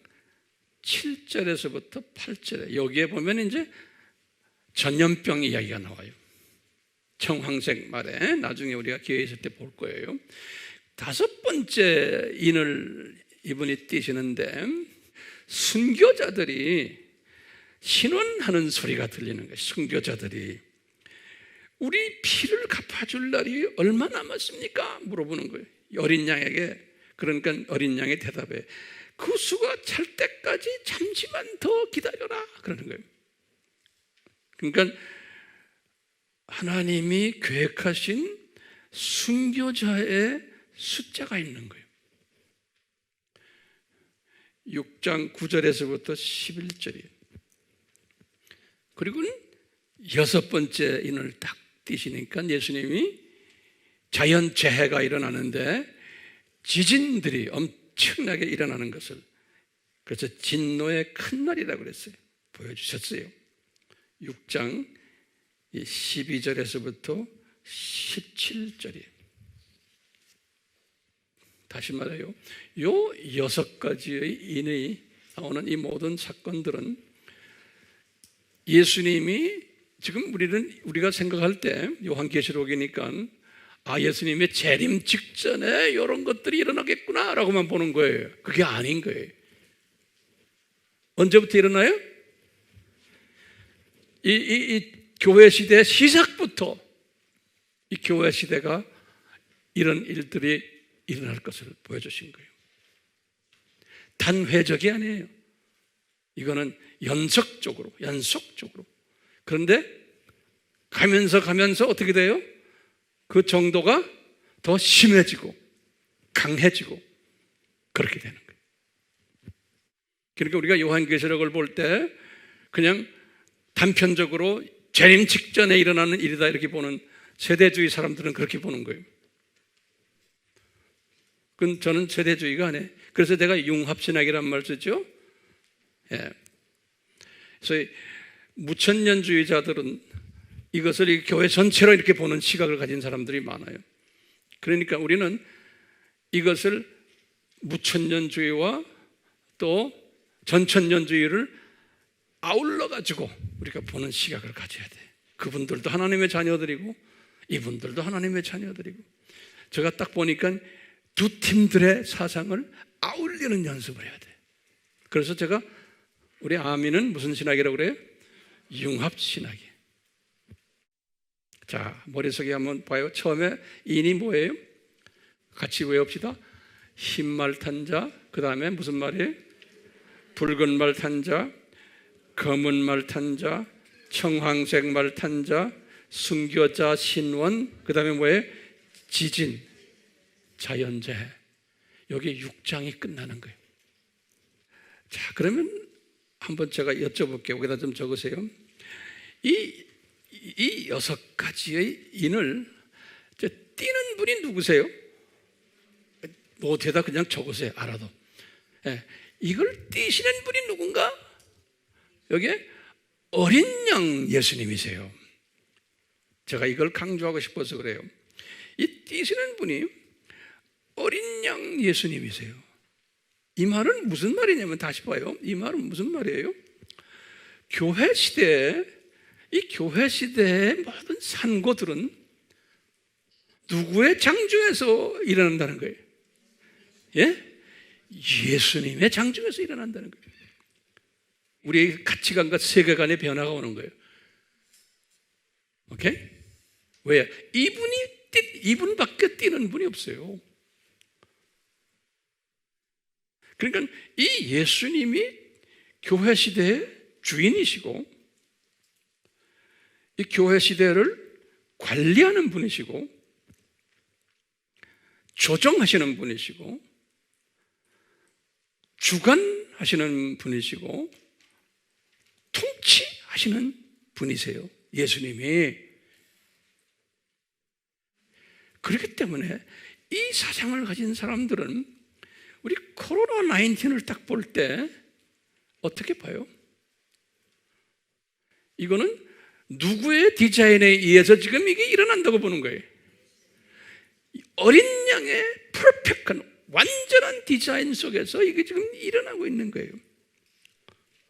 7절에서부터 8절에. 여기에 보면 이제 전염병 이야기가 나와요. 청황색 말에 나중에 우리가 기회 있을 때 볼 거예요. 다섯 번째 인을 이분이 띄시는데 순교자들이 신원하는 소리가 들리는 거예요. 순교자들이 우리 피를 갚아줄 날이 얼마 남았습니까? 물어보는 거예요. 어린 양에게. 그러니까 어린 양의 대답에 그 수가 찰 때까지 잠시만 더 기다려라 그러는 거예요. 그러니까 하나님이 계획하신 순교자의 숫자가 있는 거예요. 6장 9절에서부터 11절이에요. 그리고는 여섯 번째 인을 딱 띄시니까 예수님이 자연재해가 일어나는데 지진들이 엄청나게 일어나는 것을, 그래서 진노의 큰 날이라고 그랬어요. 보여주셨어요. 6장 12절에서부터 17절이에요. 다시 말해요, 요 여섯 가지의 인이 나오는 이 모든 사건들은 예수님이 지금 우리가 생각할 때 요한계시록이니까 예수님의 재림 직전에 이런 것들이 일어나겠구나 라고만 보는 거예요. 그게 아닌 거예요. 언제부터 일어나요? 이 교회 시대 시작부터 이 교회 시대가 이런 일들이 일어날 것을 보여주신 거예요. 단회적이 아니에요. 이거는 연속적으로. 그런데 가면서 어떻게 돼요? 그 정도가 더 심해지고 강해지고 그렇게 되는 거예요. 그러니까 우리가 요한계시록을 볼 때 그냥 단편적으로 재림 직전에 일어나는 일이다 이렇게 보는 세대주의 사람들은 그렇게 보는 거예요. 그건 저는 세대주의가 아니에요. 그래서 내가 융합신학이란 말 쓰죠. 예. 그래서 무천년주의자들은 이것을 이 교회 전체로 이렇게 보는 시각을 가진 사람들이 많아요. 그러니까 우리는 이것을 무천년주의와 또 전천년주의를 아울러 가지고 우리가 보는 시각을 가져야 돼. 그분들도 하나님의 자녀들이고 이분들도 하나님의 자녀들이고. 제가 딱 보니까 두 팀들의 사상을 아울리는 연습을 해야 돼. 그래서 제가 우리 아미는 무슨 신학이라고 그래요? 융합신학이. 자, 머릿속에 한번 봐요. 처음에 인이 뭐예요? 같이 외웁시다. 흰 말 탄 자, 그 다음에 무슨 말이에요? 붉은 말 탄 자, 검은 말 탄 자, 청황색 말 탄 자, 순교자, 신원, 그 다음에 뭐예요? 지진, 자연재해. 여기 6장이 끝나는 거예요. 자, 그러면 한번 제가 여쭤볼게요. 여기다 좀 적으세요. 이 여섯 가지의 인을 띄는 분이 누구세요? 노트에다 그냥 적으세요. 알아도. 예, 이걸 띄시는 분이 누군가? 여기에 어린 양 예수님이세요. 제가 이걸 강조하고 싶어서 그래요. 이 띄시는 분이 어린 양 예수님이세요. 이 말은 무슨 말이냐면, 다시 봐요. 이 말은 무슨 말이에요? 교회 시대에, 이 교회 시대의 모든 산고들은 누구의 창조에서 일어난다는 거예요? 예? 예수님의 장중에서 일어난다는 거예요. 우리의 가치관과 세계관의 변화가 오는 거예요. 오케이? 왜? 이분밖에 뛰는 분이 없어요. 그러니까 이 예수님이 교회 시대의 주인이시고 이 교회 시대를 관리하는 분이시고 조정하시는 분이시고 주관하시는 분이시고 통치하시는 분이세요. 예수님이. 그렇기 때문에 이 사상을 가진 사람들은 우리 코로나 19을 딱 볼 때 어떻게 봐요? 이거는 누구의 디자인에 의해서 지금 이게 일어난다고 보는 거예요. 어린 양의 퍼펙트한 완전한 디자인 속에서 이게 지금 일어나고 있는 거예요.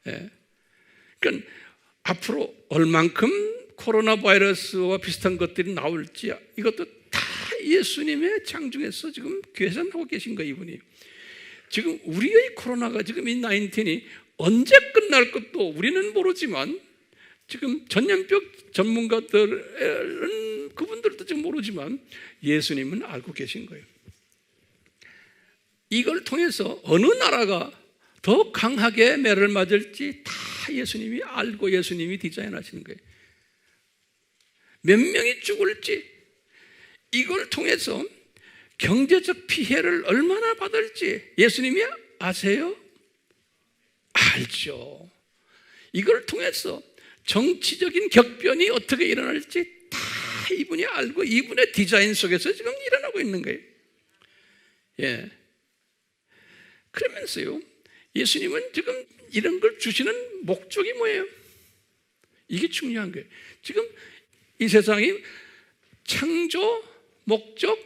예. 그러니까 앞으로 얼만큼 코로나 바이러스와 비슷한 것들이 나올지 이것도 다 예수님의 장중에서 지금 계산하고 계신 거예요, 이분이. 지금 우리의 코로나가 지금 이 19이 언제 끝날 것도 우리는 모르지만 지금 전염병 전문가들은 그분들도 지금 모르지만 예수님은 알고 계신 거예요. 이걸 통해서 어느 나라가 더 강하게 매를 맞을지 다 예수님이 알고 예수님이 디자인하시는 거예요. 몇 명이 죽을지 이걸 통해서 경제적 피해를 얼마나 받을지 예수님이 아세요? 알죠. 이걸 통해서 정치적인 격변이 어떻게 일어날지 다 이분이 알고 이분의 디자인 속에서 지금 일어나고 있는 거예요. 예. 그러면서요, 예수님은 지금 이런 걸 주시는 목적이 뭐예요? 이게 중요한 거예요. 지금 이 세상이 창조 목적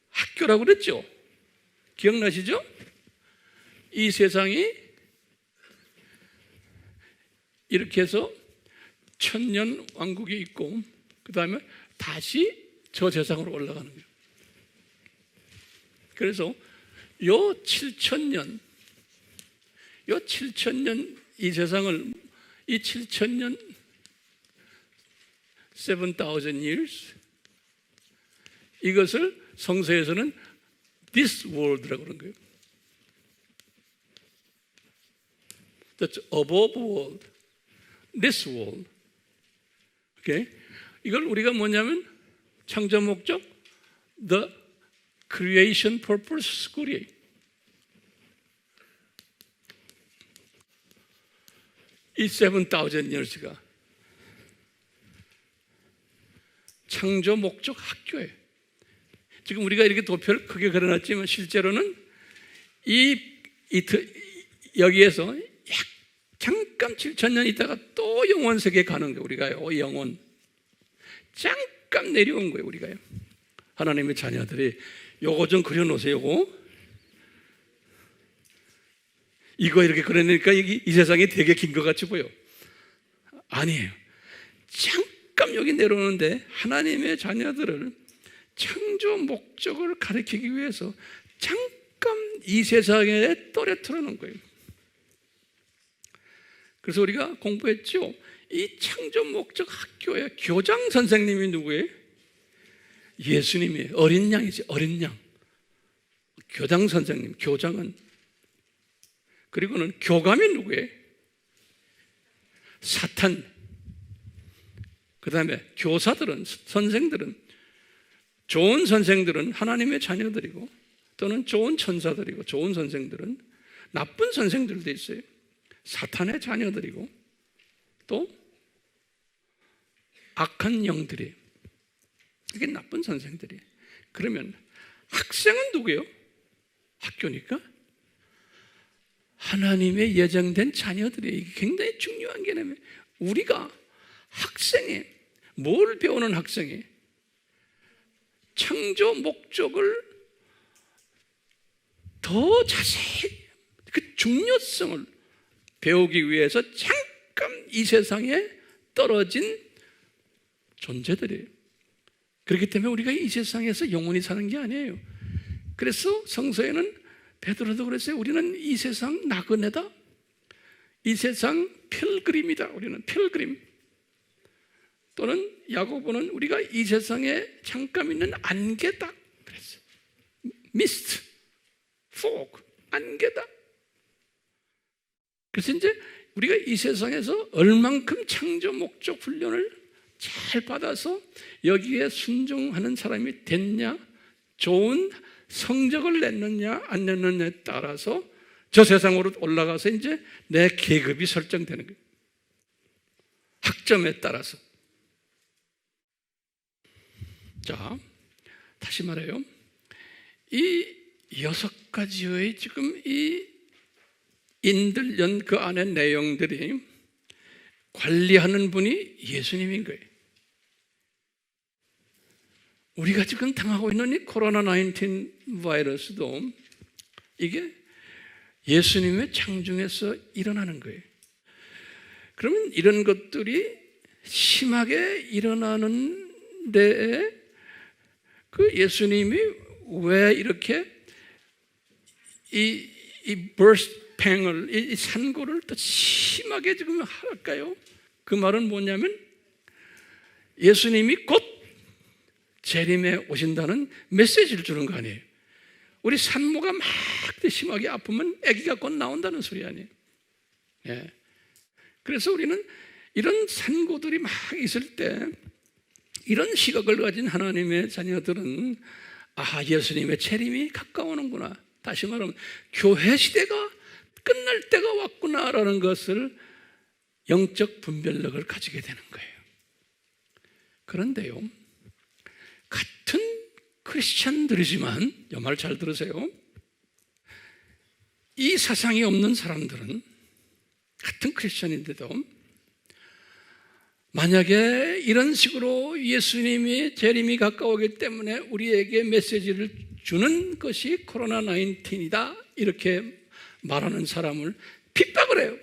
학교라고 그랬죠? 기억나시죠? 이 세상이 이렇게 해서 천년 왕국이 있고 그 다음에 다시 저 세상으로 올라가는 거예요. 그래서 요 7,000년 이 세상을 이 7,000년 7,000 years 이것을 성서에서는 this world라고 그러는 거예요. That's above world, this world. 오케이? 이걸 우리가 뭐냐면 창조 목적, the creation purpose school이에요. 이 7,000 years가 창조 목적 학교예요. 지금 우리가 이렇게 도표를 크게 그려놨지만 실제로는 여기에서 잠깐 7,000년 있다가 또 영원 세계에 가는 거예요. 우리가요, 영원. 잠깐 내려온 거예요, 우리가요. 하나님의 자녀들이 요거 좀 그려놓으세요. 이거 이렇게 그려놓으니까 이 세상이 되게 긴 것 같이 보여. 아니에요. 잠깐 여기 내려오는데 하나님의 자녀들을 창조 목적을 가리키기 위해서 잠깐 이 세상에 떨어뜨려 놓은 거예요. 그래서 우리가 공부했죠. 이 창조 목적 학교의 교장 선생님이 누구예요? 예수님이에요. 어린 양이지, 어린 양. 교장 선생님, 교장은. 그리고는 교감이 누구예요? 사탄. 그 다음에 교사들은, 선생들은, 좋은 선생들은 하나님의 자녀들이고 또는 좋은 천사들이고 좋은 선생들은 나쁜 선생들도 있어요. 사탄의 자녀들이고 또 악한 영들이 이게 나쁜 선생들이. 그러면 학생은 누구예요? 학교니까 하나님의 예정된 자녀들이. 이게 굉장히 중요한 개념이에요. 우리가 학생이 뭘 배우는 학생이 창조 목적을 더 자세히 그 중요성을 배우기 위해서 잠깐 이 세상에 떨어진 존재들이에요. 그렇기 때문에 우리가 이 세상에서 영원히 사는 게 아니에요. 그래서 성서에는 베드로도 그랬어요. 우리는 이 세상 나그네다. 이 세상 필그림이다. 우리는 필그림. 또는 야고보는 우리가 이 세상에 잠깐 있는 안개다 그랬어요. 미스트, 포그, 안개다. 그래서 이제 우리가 이 세상에서 얼만큼 창조 목적 훈련을 잘 받아서 여기에 순종하는 사람이 됐냐, 좋은 성적을 냈느냐 안 냈느냐에 따라서 저 세상으로 올라가서 이제 내 계급이 설정되는 거예요. 학점에 따라서. 자, 다시 말해요. 이 6가지의 지금 이 인들연 그 안에 내용들이 관리하는 분이 예수님인 거예요. 우리가 지금 당하고 있는 이 코로나19 바이러스도 이게 예수님의 창중에서 일어나는 거예요. 그러면 이런 것들이 심하게 일어나는 데에 그 예수님이 왜 이렇게 이 birth 이 산고를 더 심하게 지금 할까요? 그 말은 뭐냐면 예수님이 곧 재림에 오신다는 메시지를 주는 거 아니에요. 우리 산모가 막 심하게 아프면 아기가 곧 나온다는 소리 아니에요. 예. 그래서 우리는 이런 산고들이 막 있을 때 이런 시각을 가진 하나님의 자녀들은 예수님의 재림이 가까워오는구나. 다시 말하면 교회 시대가 끝날 때가 왔구나라는 것을 영적 분별력을 가지게 되는 거예요. 그런데요, 같은 크리스찬들이지만 이 말 잘 들으세요. 이 사상이 없는 사람들은 같은 크리스찬인데도 만약에 이런 식으로 예수님이 재림이 가까우기 때문에 우리에게 메시지를 주는 것이 코로나19이다 이렇게 말하는 사람을 핍박을 해요.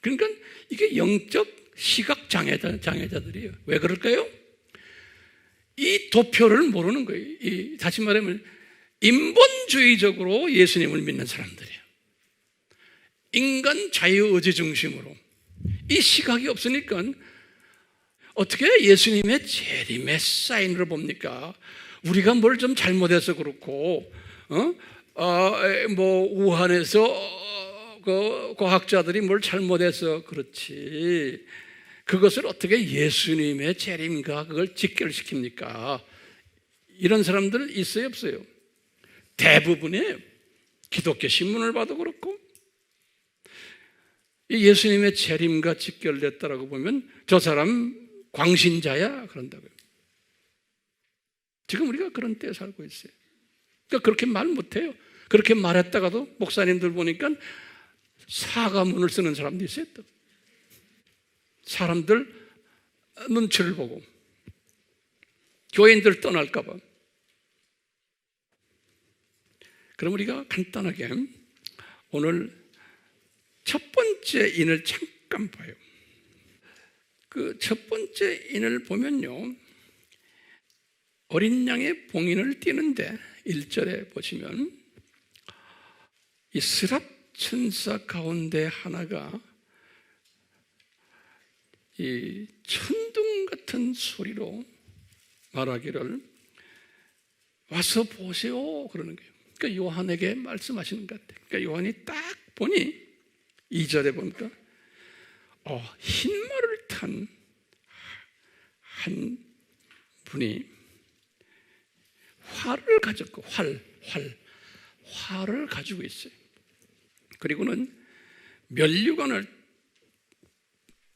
그러니까 이게 영적 시각 장애자들이에요. 왜 그럴까요? 이 도표를 모르는 거예요. 다시 말하면 인본주의적으로 예수님을 믿는 사람들이에요. 인간 자유의지 중심으로. 이 시각이 없으니까 어떻게 예수님의 재림의 사인을 봅니까? 우리가 뭘 좀 잘못해서 그렇고, 우한에서 그 과학자들이 뭘 잘못해서 그렇지. 그것을 어떻게 예수님의 재림과 그걸 직결시킵니까? 이런 사람들 있어요, 없어요? 대부분의 기독교 신문을 봐도 그렇고, 예수님의 재림과 직결됐다라고 보면 저 사람 광신자야 그런다고요. 지금 우리가 그런 때에 살고 있어요. 그러니까 그렇게 말 못해요. 그렇게 말했다가도 목사님들 보니까 사과문을 쓰는 사람도 있어요. 또. 사람들 눈치를 보고 교인들 떠날까 봐. 그럼 우리가 간단하게 오늘 첫 번째 인을 잠깐 봐요. 그 첫 번째 인을 보면요, 어린 양의 봉인을 띄는데 1절에 보시면 이 스랍 천사 가운데 하나가 이 천둥 같은 소리로 말하기를 와서 보세요 그러는 거예요. 그러니까 요한에게 말씀하시는 것 같아요. 그러니까 요한이 딱 보니 2절에 보니까 흰말을 탄 한 분이 활을 가졌고 활을 가지고 있어요. 그리고는 면류관을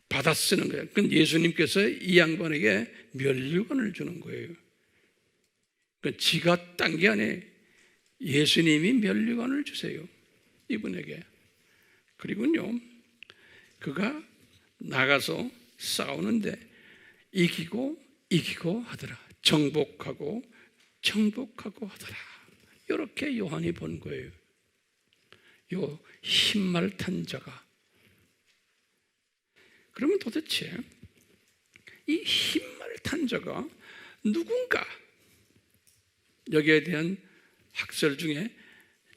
받아 쓰는 거예요. 그건 예수님께서 이 양반에게 면류관을 주는 거예요. 그러니까 지가 딴 게 아니에요. 예수님이 면류관을 주세요, 이분에게. 그리고요, 그가 나가서 싸우는데 이기고 하더라. 정복하고 하더라. 이렇게 요한이 본 거예요. 요 흰말 탄 자가. 그러면 도대체 이 흰말 탄 자가 누군가? 여기에 대한 학설 중에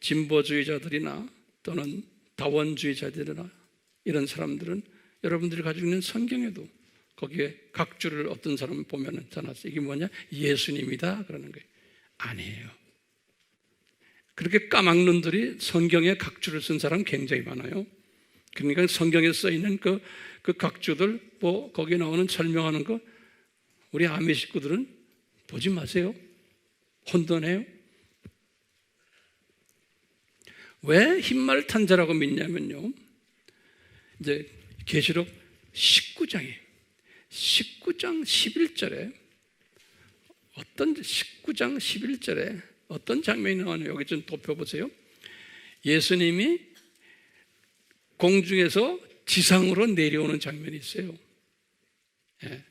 진보주의자들이나 또는 다원주의자들이나 이런 사람들은 여러분들이 가지고 있는 성경에도 거기에 각주를 어떤 사람 보면은 써놨어요. 이게 뭐냐? 예수님이다 그러는 거예요. 아니에요. 그렇게 까막눈들이 성경에 각주를 쓴 사람 굉장히 많아요. 그러니까 성경에 써 있는 그 각주들 뭐 거기 나오는 설명하는 거 우리 아미 식구들은 보지 마세요. 혼돈해요. 왜 흰말 탄 자라고 믿냐면요. 이제 계시록 19장 11절에 어떤 19장 11절에 어떤 장면이 나오나요? 여기 좀 덮여보세요. 예수님이 공중에서 지상으로 내려오는 장면이 있어요. 예,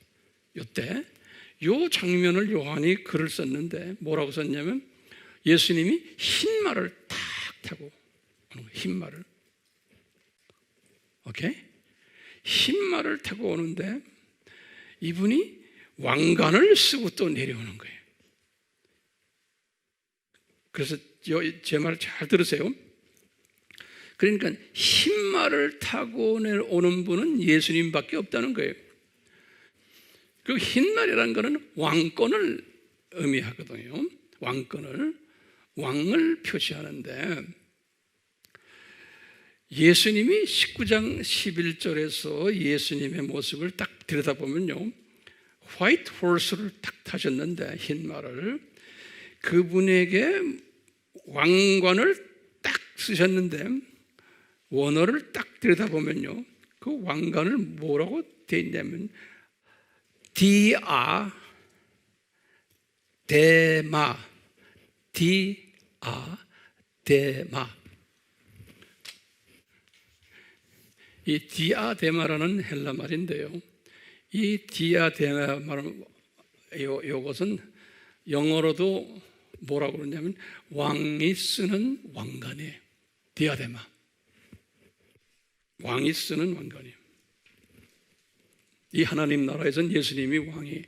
이때 이 장면을 요한이 글을 썼는데 뭐라고 썼냐면 예수님이 흰 말을 탁 타고 오는 거예요. 흰 말을. 오케이? 흰 말을 타고 오는데 이분이 왕관을 쓰고 또 내려오는 거예요. 그래서 제 말 잘 들으세요. 그러니까 흰 말을 타고 오는 분은 예수님밖에 없다는 거예요. 그 흰 말이라는 것은 왕권을 의미하거든요. 왕을 표시하는데 예수님이 19장 11절에서 예수님의 모습을 딱 들여다보면요. 화이트 홀스를 딱 타셨는데 흰 말을 그분에게 왕관을 딱 쓰셨는데 원어를 딱 들여다보면요. 그 왕관을 뭐라고 되어 있냐면 디아데마 이 디아데마라는 헬라 말인데요. 이 디아데마는 이것은 영어로도 뭐라고 그러냐면 왕이 쓰는 왕관이에요. 디아데마. 왕이 쓰는 왕관이에요. 이 하나님 나라에서는 예수님이 왕이.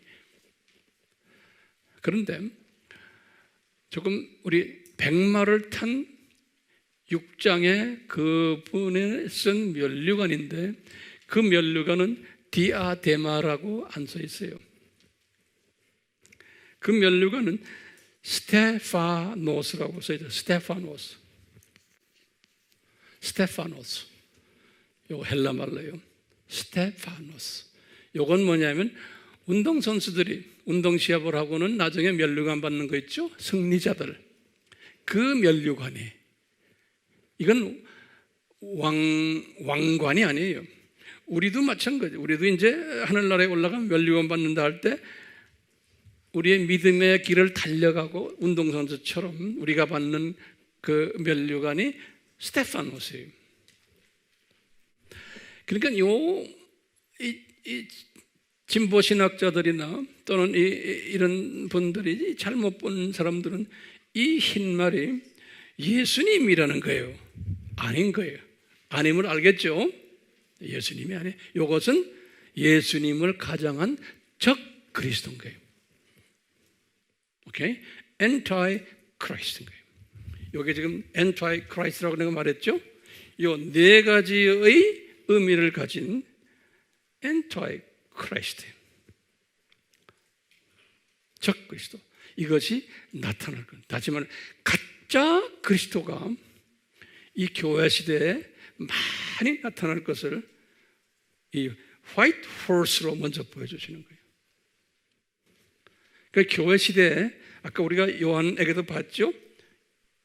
그런데 조금 우리 백마를 탄 6장에 그분이 쓴 면류관인데 그 면류관은 디아데마라고 안 써 있어요. 그 면류관은 스테파노스라고 써 있어요. 스테파노스. 이거 헬라 말로요. 스테파노스. 이건 뭐냐면 운동선수들이 운동시합을 하고는 나중에 면류관 받는 거 있죠? 승리자들. 그 면류관이. 이건 왕관이 아니에요. 우리도 마찬가지. 우리도 이제 하늘나라에 올라가면 면류관 받는다 할 때 우리의 믿음의 길을 달려가고 운동선수처럼 우리가 받는 그 면류관이 스테파노스예요. 그러니까 이 진보 신학자들이나 또는 이런 분들이 잘못 본 사람들은 이 흰말이 예수님이라는 거예요. 아닌 거예요. 아님을 알겠죠? 예수님이 아니에요. 이것은 예수님을 가장한 적 그리스도인 거예요. 오케이? 엔타이 크라이스트인 거예요. 이게 지금 엔타이 크라이스트라고 내가 말했죠? 이 네 가지의 의미를 가진 엔타이 크라이스트. 적 그리스도. 이것이 나타날 겁니다. 다시 말해 가짜 그리스도가 이 교회 시대에 많이 나타날 것을 이 화이트 홀스로 먼저 보여주시는 거예요. 그 교회 시대에 아까 우리가 요한에게도 봤죠?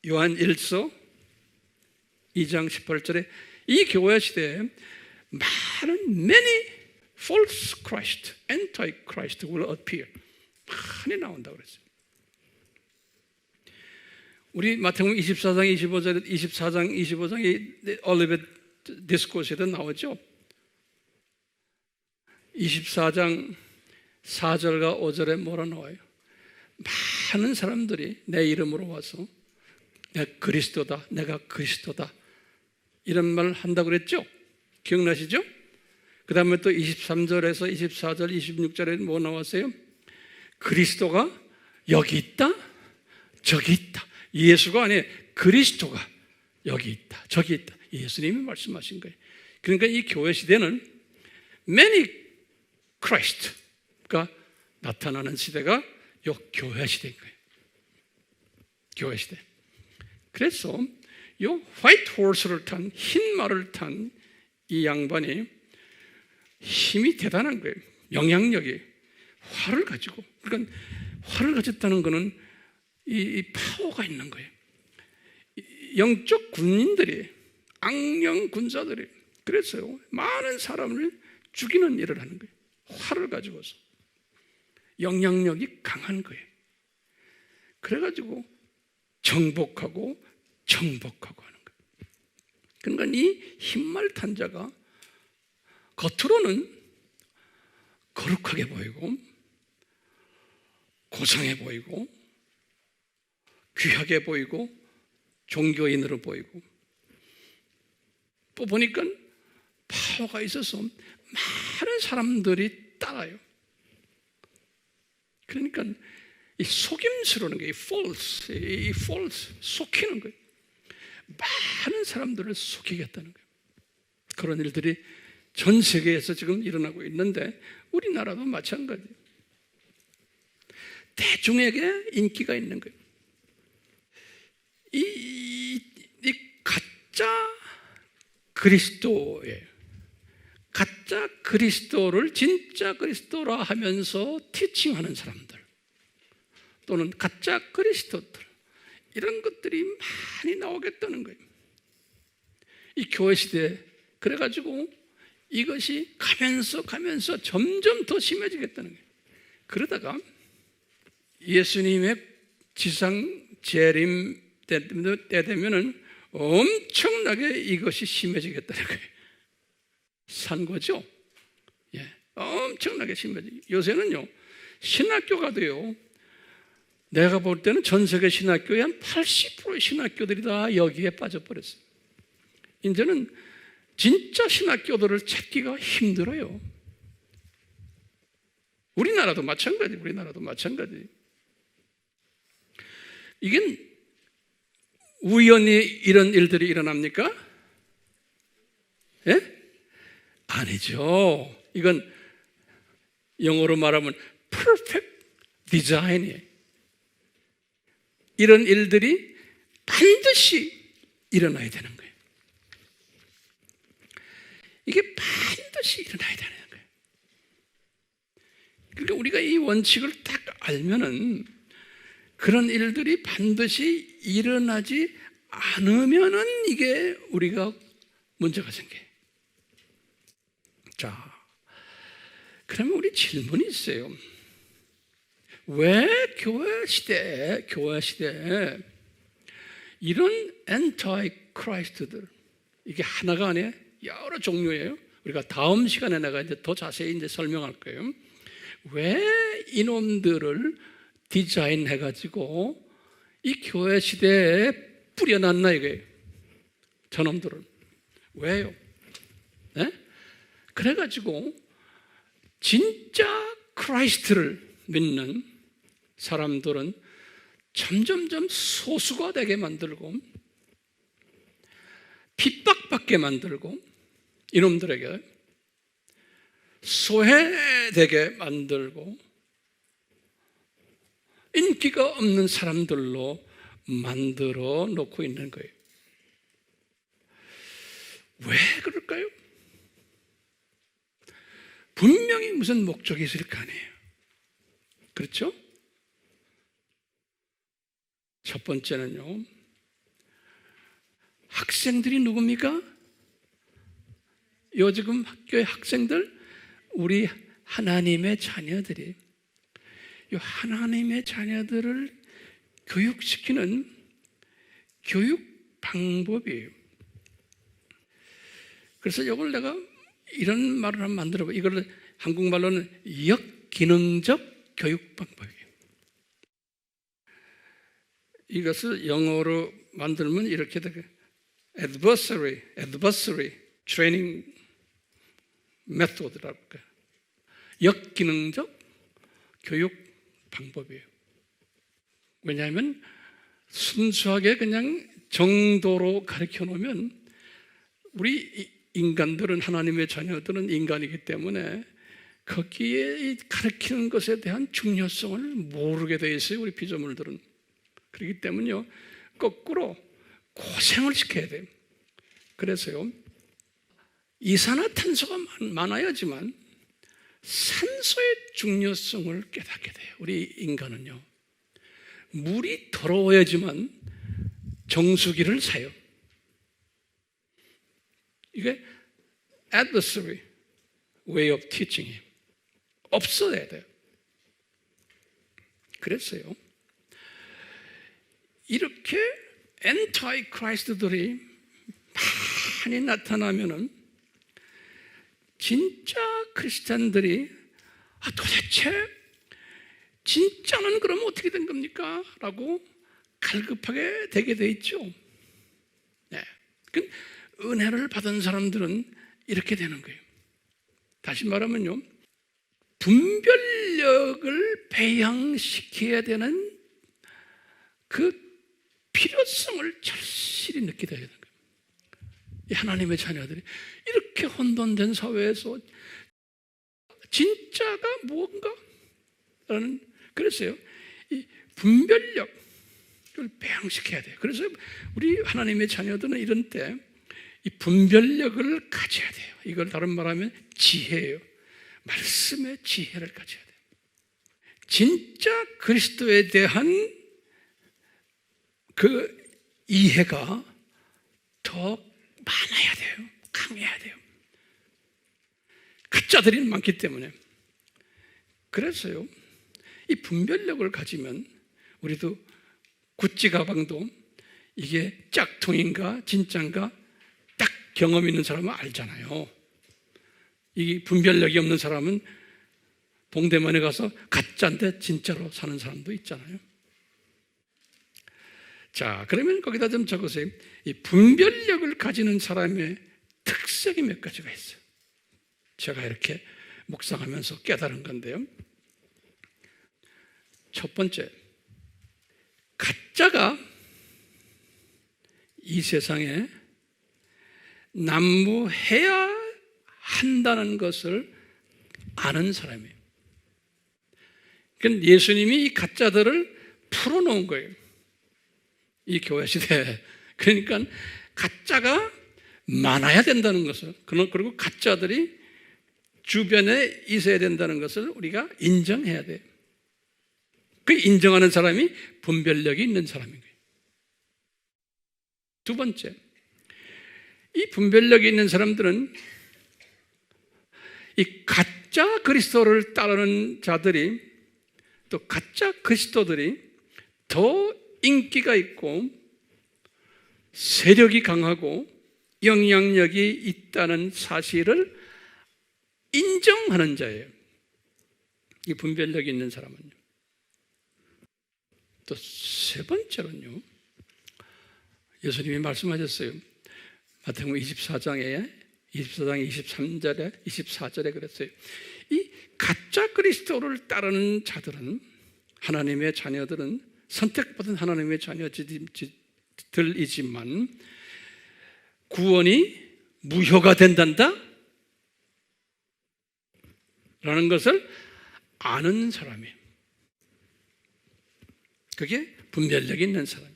요한 1서 2장 18절에 이 교회 시대에 많은 many false Christ, anti-Christ will appear. 많이 나온다고 그랬어요. 우리 마태복음 24장 25장이 올리벳 디스코스에도 나오죠. 24장 4절과 5절에 뭐라 나와요? 많은 사람들이 내 이름으로 와서 내가 그리스도다, 내가 그리스도다 이런 말을 한다고 그랬죠? 기억나시죠? 그 다음에 또 23절에서 24절, 26절에 뭐 나왔어요? 그리스도가 여기 있다, 저기 있다. 예수가 아니에요. 그리스도가 여기 있다, 저기 있다. 예수님이 말씀하신 거예요. 그러니까 이 교회 시대는 many Christ가 나타나는 시대가 요 교회 시대인 거예요. 교회 시대. 그래서 요 화이트 홀스를 탄, 흰 말을 탄 이 양반이 힘이 대단한 거예요. 영향력이. 활을 가지고. 그러니까 활을 가졌다는 것은 이 파워가 있는 거예요. 영적 군인들이, 악령 군사들이, 그래서요, 많은 사람을 죽이는 일을 하는 거예요. 활을 가지고서. 영향력이 강한 거예요. 그래가지고 정복하고 정복하고 하는 거예요. 그러니까 이 흰말 탄 자가 겉으로는 거룩하게 보이고 고상해 보이고 귀하게 보이고 종교인으로 보이고 또 보니까 파워가 있어서 많은 사람들이 따라요. 그러니까 이 속임수라는 게 이 false 속이는 거예요. 많은 사람들을 속이겠다는 거예요. 그런 일들이 전 세계에서 지금 일어나고 있는데 우리나라도 마찬가지예요. 대중에게 인기가 있는 거예요. 이 가짜 그리스도예요. 가짜 그리스도를 진짜 그리스도라 하면서 티칭하는 사람들 또는 가짜 그리스도들, 이런 것들이 많이 나오겠다는 거예요. 이 교회 시대에. 그래가지고 이것이 가면서 점점 더 심해지겠다는 거예요. 그러다가 예수님의 지상 재림 때 되면은 엄청나게 이것이 심해지겠다는 거예요. 산 거죠? 예, 엄청나게 심해지. 요새는요, 신학교가 돼요. 내가 볼 때는 전 세계 신학교의 한 80%의 신학교들이 다 여기에 빠져버렸어요. 이제는 진짜 신학교들을 찾기가 힘들어요. 우리나라도 마찬가지. 이게 우연히 이런 일들이 일어납니까? 예? 아니죠. 이건 영어로 말하면 perfect design이에요. 이런 일들이 반드시 일어나야 되는 거예요. 이게 반드시 일어나야 되는 거예요. 그러니까 우리가 이 원칙을 딱 알면은 그런 일들이 반드시 일어나지 않으면은 이게 우리가 문제가 생겨요. 자, 그러면 우리 질문이 있어요. 왜 교회 시대에 이런 엔타이 크라이스트들, 이게 하나가 아니에요. 여러 종류예요. 우리가 다음 시간에 내가 이제 더 자세히 이제 설명할 거예요. 왜 이놈들을 디자인해가지고 이 교회 시대에 뿌려놨나 이거예요. 저놈들은. 왜요? 네? 그래가지고 진짜 크라이스트를 믿는 사람들은 점점점 소수가 되게 만들고 핍박받게 만들고 이놈들에게 소외되게 만들고 인기가 없는 사람들로 만들어 놓고 있는 거예요. 왜 그럴까요? 분명히 무슨 목적이 있을 거 아니에요. 그렇죠? 첫 번째는요, 학생들이 누굽니까? 요즘 학교의 학생들, 우리 하나님의 자녀들이, 이 하나님의 자녀들을 교육시키는 교육 방법이에요. 그래서 이걸 내가 이런 말을 한번 만들어봐. 이걸 한국말로는 역기능적 교육 방법이에요. 이것을 영어로 만들면 이렇게 되게 adversary training method라고 할까요? 역기능적 교육 방법이에요. 왜냐하면 순수하게 그냥 정도로 가르쳐 놓으면 우리 인간들은, 하나님의 자녀들은 인간이기 때문에 거기에 가르치는 것에 대한 중요성을 모르게 돼 있어요, 우리 피조물들은. 그렇기 때문에요, 거꾸로 고생을 시켜야 돼요. 그래서요, 이산화탄소가 많아야지만 산소의 중요성을 깨닫게 돼요. 우리 인간은요, 물이 더러워야지만 정수기를 사요. 이게 adversary way of teaching이 없어야 돼요. 그랬어요. 이렇게 엔타이 크라이스트들이 많이 나타나면은 진짜 크리스찬들이 도대체 진짜는 그럼 어떻게 된 겁니까? 라고 갈급하게 되게 돼 있죠. 네. 은혜를 받은 사람들은 이렇게 되는 거예요. 다시 말하면요, 분별력을 배양시켜야 되는 그 필요성을 절실히 느끼게 되는 거예요. 이 하나님의 자녀들이 이렇게 혼돈된 사회에서 진짜가 뭔가? 라는, 그래서요, 이 분별력을 배양시켜야 돼요. 그래서 우리 하나님의 자녀들은 이런 때 이 분별력을 가져야 돼요. 이걸 다른 말하면 지혜예요. 말씀의 지혜를 가져야 돼요. 진짜 그리스도에 대한 그 이해가 더 많아야 돼요. 강해야 돼요. 가짜들이 많기 때문에. 그래서요, 이 분별력을 가지면 우리도 구찌 가방도 이게 짝퉁인가 진짜인가 딱 경험 있는 사람은 알잖아요. 이 분별력이 없는 사람은 동대문에 가서 가짜인데 진짜로 사는 사람도 있잖아요. 자, 그러면 거기다 좀 적으세요. 이 분별력을 가지는 사람의 특색이 몇 가지가 있어요. 제가 이렇게 묵상하면서 깨달은 건데요. 첫 번째, 가짜가 이 세상에 난무해야 한다는 것을 아는 사람이에요. 그러니까 예수님이 이 가짜들을 풀어놓은 거예요. 이 교회 시대에. 그러니까 가짜가 많아야 된다는 것을, 그리고 가짜들이 주변에 있어야 된다는 것을 우리가 인정해야 돼요. 그 인정하는 사람이 분별력이 있는 사람인 거예요. 두 번째, 이 분별력이 있는 사람들은 이 가짜 그리스도를 따르는 자들이, 또 가짜 그리스도들이 더 인기가 있고 세력이 강하고 영향력이 있다는 사실을 인정하는 자예요. 이 분별력이 있는 사람은요. 또 세 번째로는요, 예수님이 말씀하셨어요. 마태복음 24장 23절에 24절에 그랬어요. 이 가짜 그리스도를 따르는 자들은, 하나님의 자녀들은, 선택받은 하나님의 자녀들이지만 구원이 무효가 된단다 라는 것을 아는 사람이에요. 그게 분별력이 있는 사람이에요.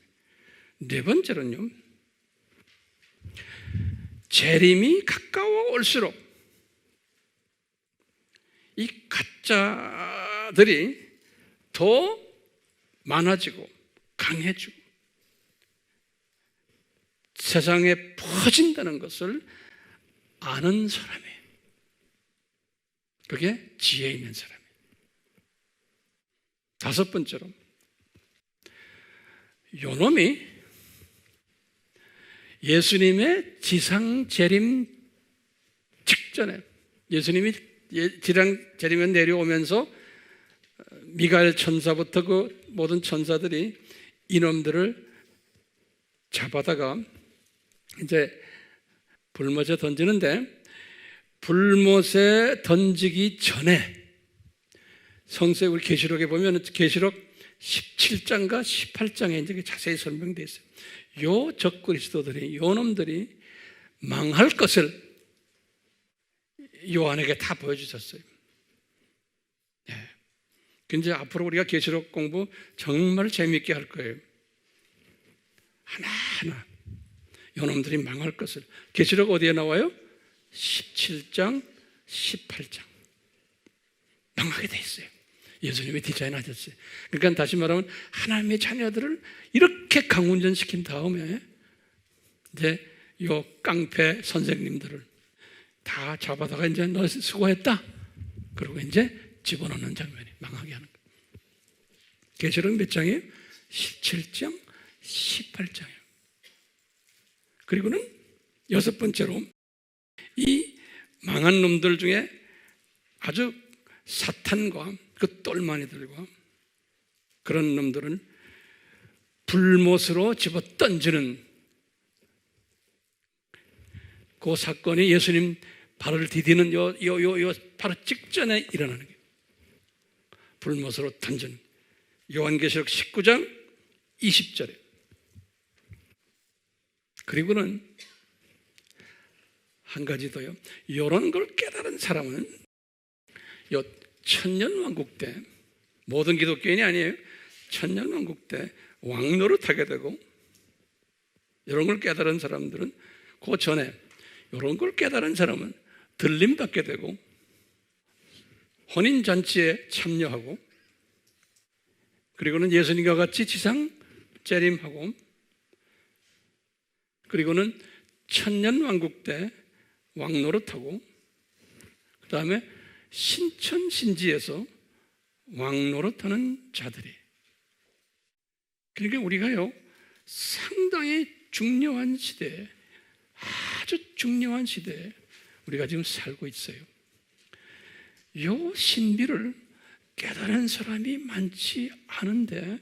네 번째로는요, 재림이 가까워 올수록 이 가짜들이 더 많아지고 강해지고 세상에 퍼진다는 것을 아는 사람이에요. 그게 지혜 있는 사람이에요. 다섯 번째로, 요놈이 예수님의 지상 재림 직전에, 예수님이 지상 재림에 내려오면서 미가엘 천사부터 그 모든 천사들이 이놈들을 잡아다가 이제 불못에 던지는데, 불못에 던지기 전에, 성서에 우리 계시록에 보면 계시록 17장과 18장에 이제 자세히 설명되어 있어요. 요 적그리스도들이, 요 놈들이 망할 것을 요한에게 다 보여주셨어요. 네. 근데 앞으로 우리가 계시록 공부 정말 재미있게 할 거예요. 하나하나 요 놈들이 망할 것을. 계시록 어디에 나와요? 17장, 18장. 망하게 돼 있어요. 예수님이 디자인하셨어요. 그러니까 다시 말하면 하나님의 자녀들을 이렇게 강운전시킨 다음에 이제 요 깡패 선생님들을 다 잡아다가 이제 너 수고했다. 그리고 이제 집어넣는 장면이 망하게 하는 거예요. 계시록 몇 장이에요? 17장, 18장이에요. 그리고는 여섯 번째로 이 망한 놈들 중에 아주 사탄과 그 똘마니들과 그런 놈들은 불못으로 집어 던지는 그 사건이 예수님 발을 디디는 요 바로 직전에 일어나는 거예요. 불못으로 던지는 요한계시록 19장 20절에. 그리고는 한 가지 더요. 이런 걸 깨달은 사람은 요 천년왕국 때, 모든 기독교인이 아니에요. 천년왕국 때 왕노릇하게 되고, 이런 걸 깨달은 사람들은 그 전에 이런 걸 깨달은 사람은 들림받게 되고 혼인잔치에 참여하고, 그리고는 예수님과 같이 지상 재림하고, 그리고는 천년왕국 때 왕노릇하고, 그 다음에 신천신지에서 왕노릇하는 자들이. 그러니까 우리가요 상당히 중요한 시대에, 아주 중요한 시대에 우리가 지금 살고 있어요. 요 신비를 깨달은 사람이 많지 않은데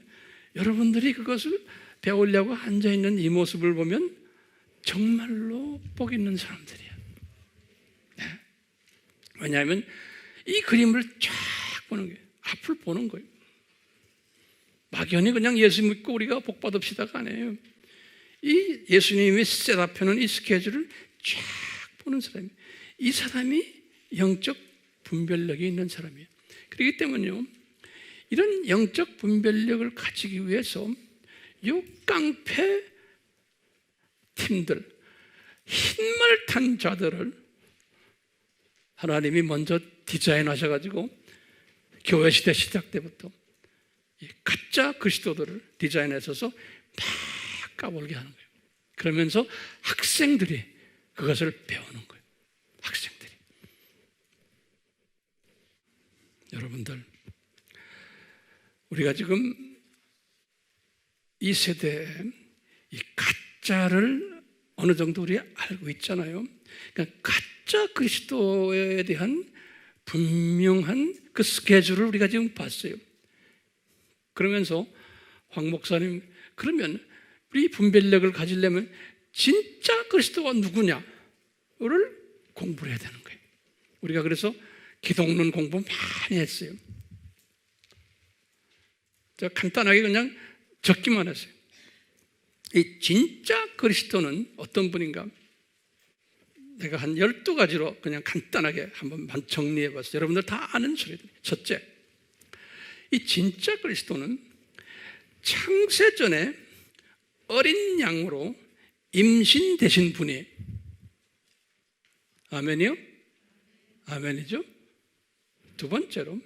여러분들이 그것을 배우려고 앉아있는 이 모습을 보면 정말로 복 있는 사람들이에요. 네. 왜냐하면 이 그림을 쫙 보는 거예요. 앞을 보는 거예요. 막연히 그냥 예수 믿고 우리가 복 받읍시다가 아니에요. 이 예수님이 셋업해놓은 이 스케줄을 쫙 보는 사람이에요. 이 사람이 영적 분별력이 있는 사람이에요. 그렇기 때문에요, 이런 영적 분별력을 가지기 위해서 이 깡패 팀들, 흰말 탄 자들을 하나님이 먼저 디자인하셔가지고 교회 시대 시작 때부터 이 가짜 그리스도들을 디자인하셔서 막 까불게 하는 거예요. 그러면서 학생들이 그것을 배우는 거예요. 학생들이. 여러분들, 우리가 지금 이 세대에 이 가짜를 어느 정도 우리 알고 있잖아요. 그러니까 가짜 그리스도에 대한 분명한 그 스케줄을 우리가 지금 봤어요. 그러면서 황 목사님, 그러면 우리 분별력을 가지려면 진짜 그리스도가 누구냐를 공부를 해야 되는 거예요. 우리가 그래서 기독론 공부 많이 했어요. 저 간단하게 그냥 적기만 했어요. 이 진짜 그리스도는 어떤 분인가? 내가 한 12가지로 그냥 간단하게 한번 정리해 봤어요. 여러분들 다 아는 소리들. 첫째, 이 진짜 그리스도는 창세전에 어린 양으로 임신되신 분이에요. 아멘이요? 아멘이죠? 두 번째로,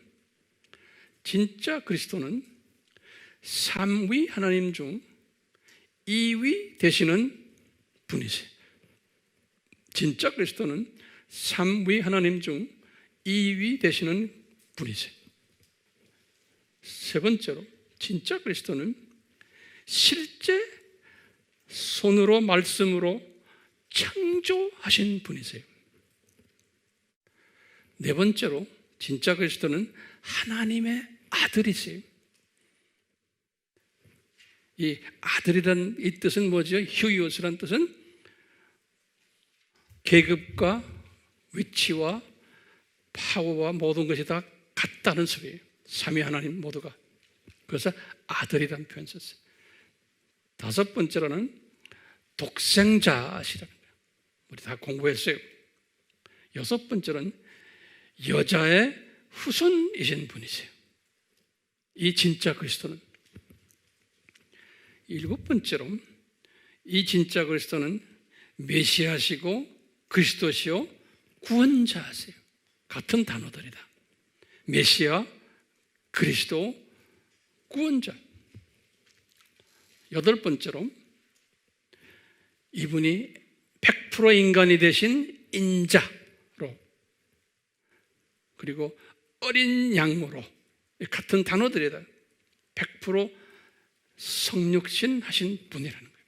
진짜 그리스도는 3위 하나님 중 2위 되시는 분이세요. 진짜 그리스도는 3위 하나님 중 2위 되시는 분이세요. 세 번째로, 진짜 그리스도는 실제 손으로 말씀으로 창조하신 분이세요. 네 번째로, 진짜 그리스도는 하나님의 아들이세요. 이 아들이라는 이 뜻은 뭐죠? 휴이오스라는 뜻은 계급과 위치와 파워와 모든 것이 다 같다는 소리예요. 삼위 하나님 모두가. 그래서 아들이라는 표현 썼어요. 다섯 번째로는 독생자시라는 거예요. 우리 다 공부했어요. 여섯 번째는 여자의 후손이신 분이세요. 이 진짜 그리스도는. 일곱 번째로 이 진짜 그리스도는 메시아시고 그리스도시요 구원자세요. 같은 단어들이다. 메시아, 그리스도, 구원자. 여덟 번째로 이분이 100% 인간이 되신 인자로, 그리고 어린 양으로, 같은 단어들이다. 100% 성육신 하신 분이라는 거예요.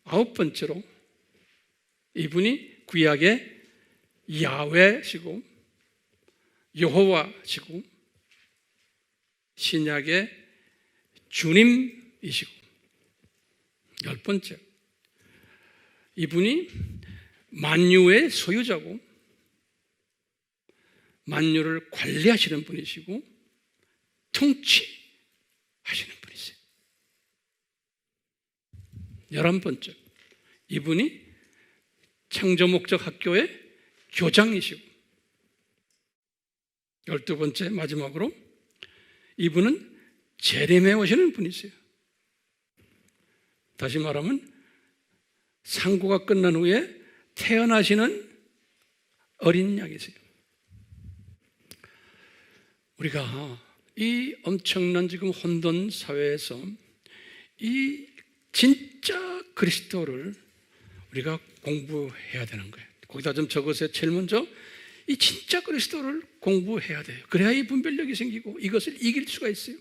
아홉 번째로 이분이 구약의 야훼시고 여호와시고 신약의 주님이시고, 열 번째 이분이 만유의 소유자고 만유를 관리하시는 분이시고 통치하시는 분이세요. 11번째 이분이 창조목적학교의 교장이시고, 12번째 마지막으로 이분은 재림해 오시는 분이세요. 다시 말하면 상고가 끝난 후에 태어나시는 어린 양이세요. 우리가 이 엄청난 지금 혼돈 사회에서 이 진짜 그리스도를 우리가 공부해야 되는 거예요. 거기다 좀 적으세요. 제일 먼저 이 진짜 그리스도를 공부해야 돼요. 그래야 이 분별력이 생기고 이것을 이길 수가 있어요.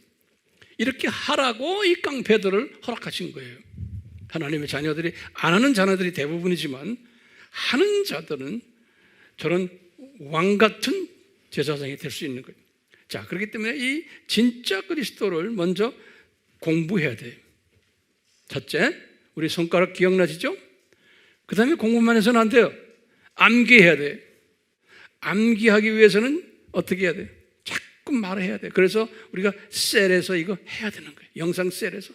이렇게 하라고 이 깡패들을 허락하신 거예요. 하나님의 자녀들이, 안 하는 자녀들이 대부분이지만 하는 자들은 저런 왕 같은 제사장이 될 수 있는 거예요. 자, 그렇기 때문에 이 진짜 그리스도를 먼저 공부해야 돼요. 첫째, 우리 손가락 기억나시죠? 그 다음에 공부만 해서는 안 돼요. 암기해야 돼요. 암기하기 위해서는 어떻게 해야 돼요? 자꾸 말해야 돼요. 그래서 우리가 셀에서 이거 해야 되는 거예요. 영상 셀에서.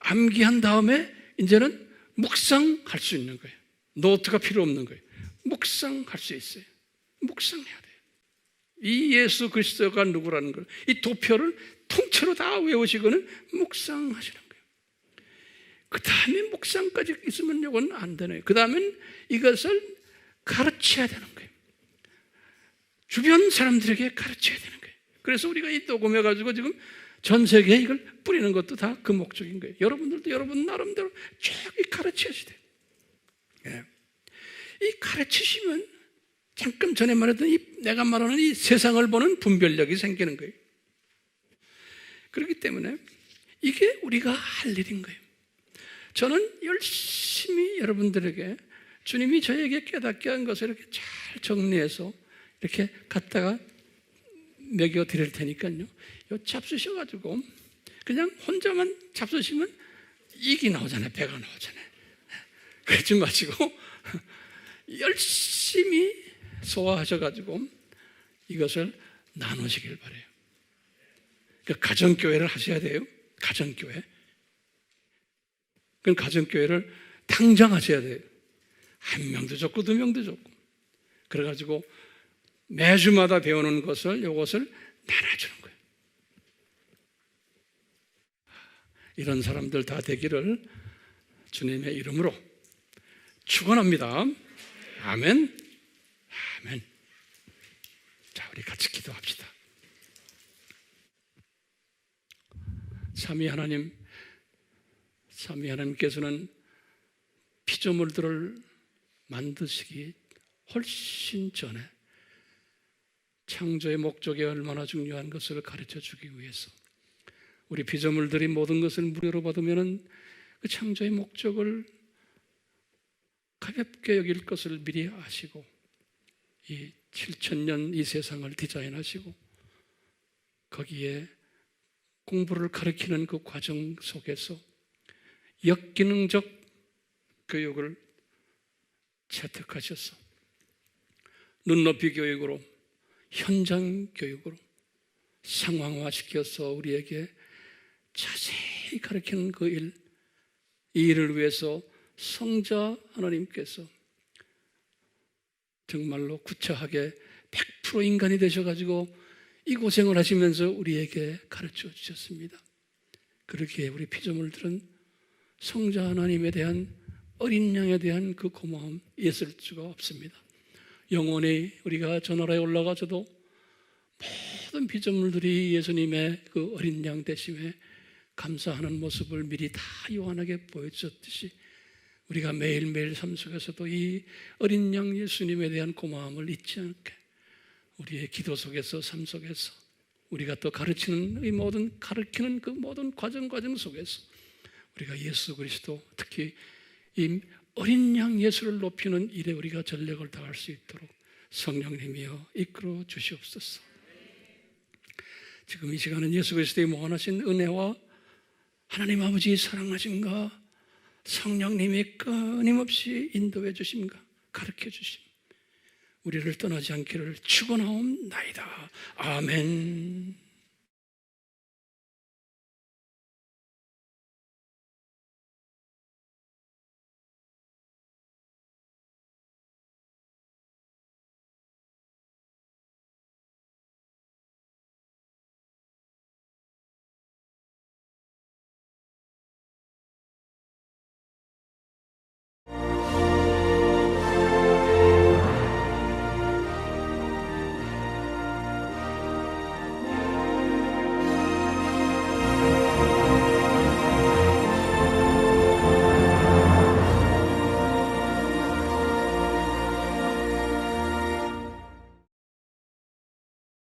암기한 다음에 이제는 묵상할 수 있는 거예요. 노트가 필요 없는 거예요. 묵상할 수 있어요. 묵상해야 돼요. 이 예수 그리스도가 누구라는 걸, 이 도표를 통째로 다 외우시고는 묵상하시는 거예요. 그 다음에 묵상까지 있으면 이건 안 되네요. 그 다음엔 이것을 가르쳐야 되는 거예요. 주변 사람들에게 가르쳐야 되는 거예요. 그래서 우리가 이 녹음해가지고 지금 전 세계에 이걸 뿌리는 것도 다 그 목적인 거예요. 여러분들도 여러분 나름대로 쭉 가르쳐야지 돼요. 예. 이 가르치시면 잠깐 전에 말했던 내가 말하는 이 세상을 보는 분별력이 생기는 거예요. 그렇기 때문에 이게 우리가 할 일인 거예요. 저는 열심히 여러분들에게 주님이 저에게 깨닫게 한 것을 이렇게 잘 정리해서 이렇게 갖다가 먹여 드릴 테니까요. 요 잡수셔가지고 그냥 혼자만 잡수시면 이기 나오잖아요. 배가 나오잖아요. 그러지 마시고 열심히 소화하셔가지고 이것을 나누시길 바라요. 그러니까 가정교회를 하셔야 돼요. 가정교회. 그럼 가정교회를 당장하셔야 돼요. 한 명도 좋고 두 명도 좋고. 그래가지고 매주마다 배우는 것을, 이것을 나눠주는 거예요. 이런 사람들 다 되기를 주님의 이름으로 축원합니다. 아멘. 아멘. 자, 우리 같이 기도합시다. 삼위 하나님께서는 피조물들을 만드시기 훨씬 전에 창조의 목적이 얼마나 중요한 것을 가르쳐 주기 위해서 우리 피조물들이 모든 것을 무료로 받으면 그 창조의 목적을 가볍게 여길 것을 미리 아시고 이 7,000년 이 세상을 디자인하시고 거기에 공부를 가르치는 그 과정 속에서 역기능적 교육을 채택하셔서 눈높이 교육으로, 현장 교육으로 상황화시켜서 우리에게 자세히 가르치는 그 일, 이 일을 위해서 성자 하나님께서 정말로 구차하게 100% 인간이 되셔가지고 이 고생을 하시면서 우리에게 가르쳐 주셨습니다. 그렇기에 우리 피조물들은 성자 하나님에 대한, 어린 양에 대한 그 고마움 있을 수가 없습니다. 영원히 우리가 저 나라에 올라가서도 모든 피조물들이 예수님의 그 어린 양 대심에 감사하는 모습을 미리 다 요한에게 보여주셨듯이 우리가 매일매일 삶 속에서도 이 어린 양 예수님에 대한 고마움을 잊지 않게 우리의 기도 속에서, 삶 속에서, 우리가 또 가르치는 이 모든, 가르치는 그 모든 과정 속에서 우리가 예수 그리스도, 특히 이 어린 양 예수를 높이는 일에 우리가 전력을 다할 수 있도록 성령님이여 이끌어 주시옵소서. 지금 이 시간은 예수 그리스도의 무한하신 은혜와 하나님 아버지의 사랑하심과 성령님이 끊임없이 인도해 주심과 가르쳐 주심, 우리를 떠나지 않기를 축원하옵나이다. 아멘.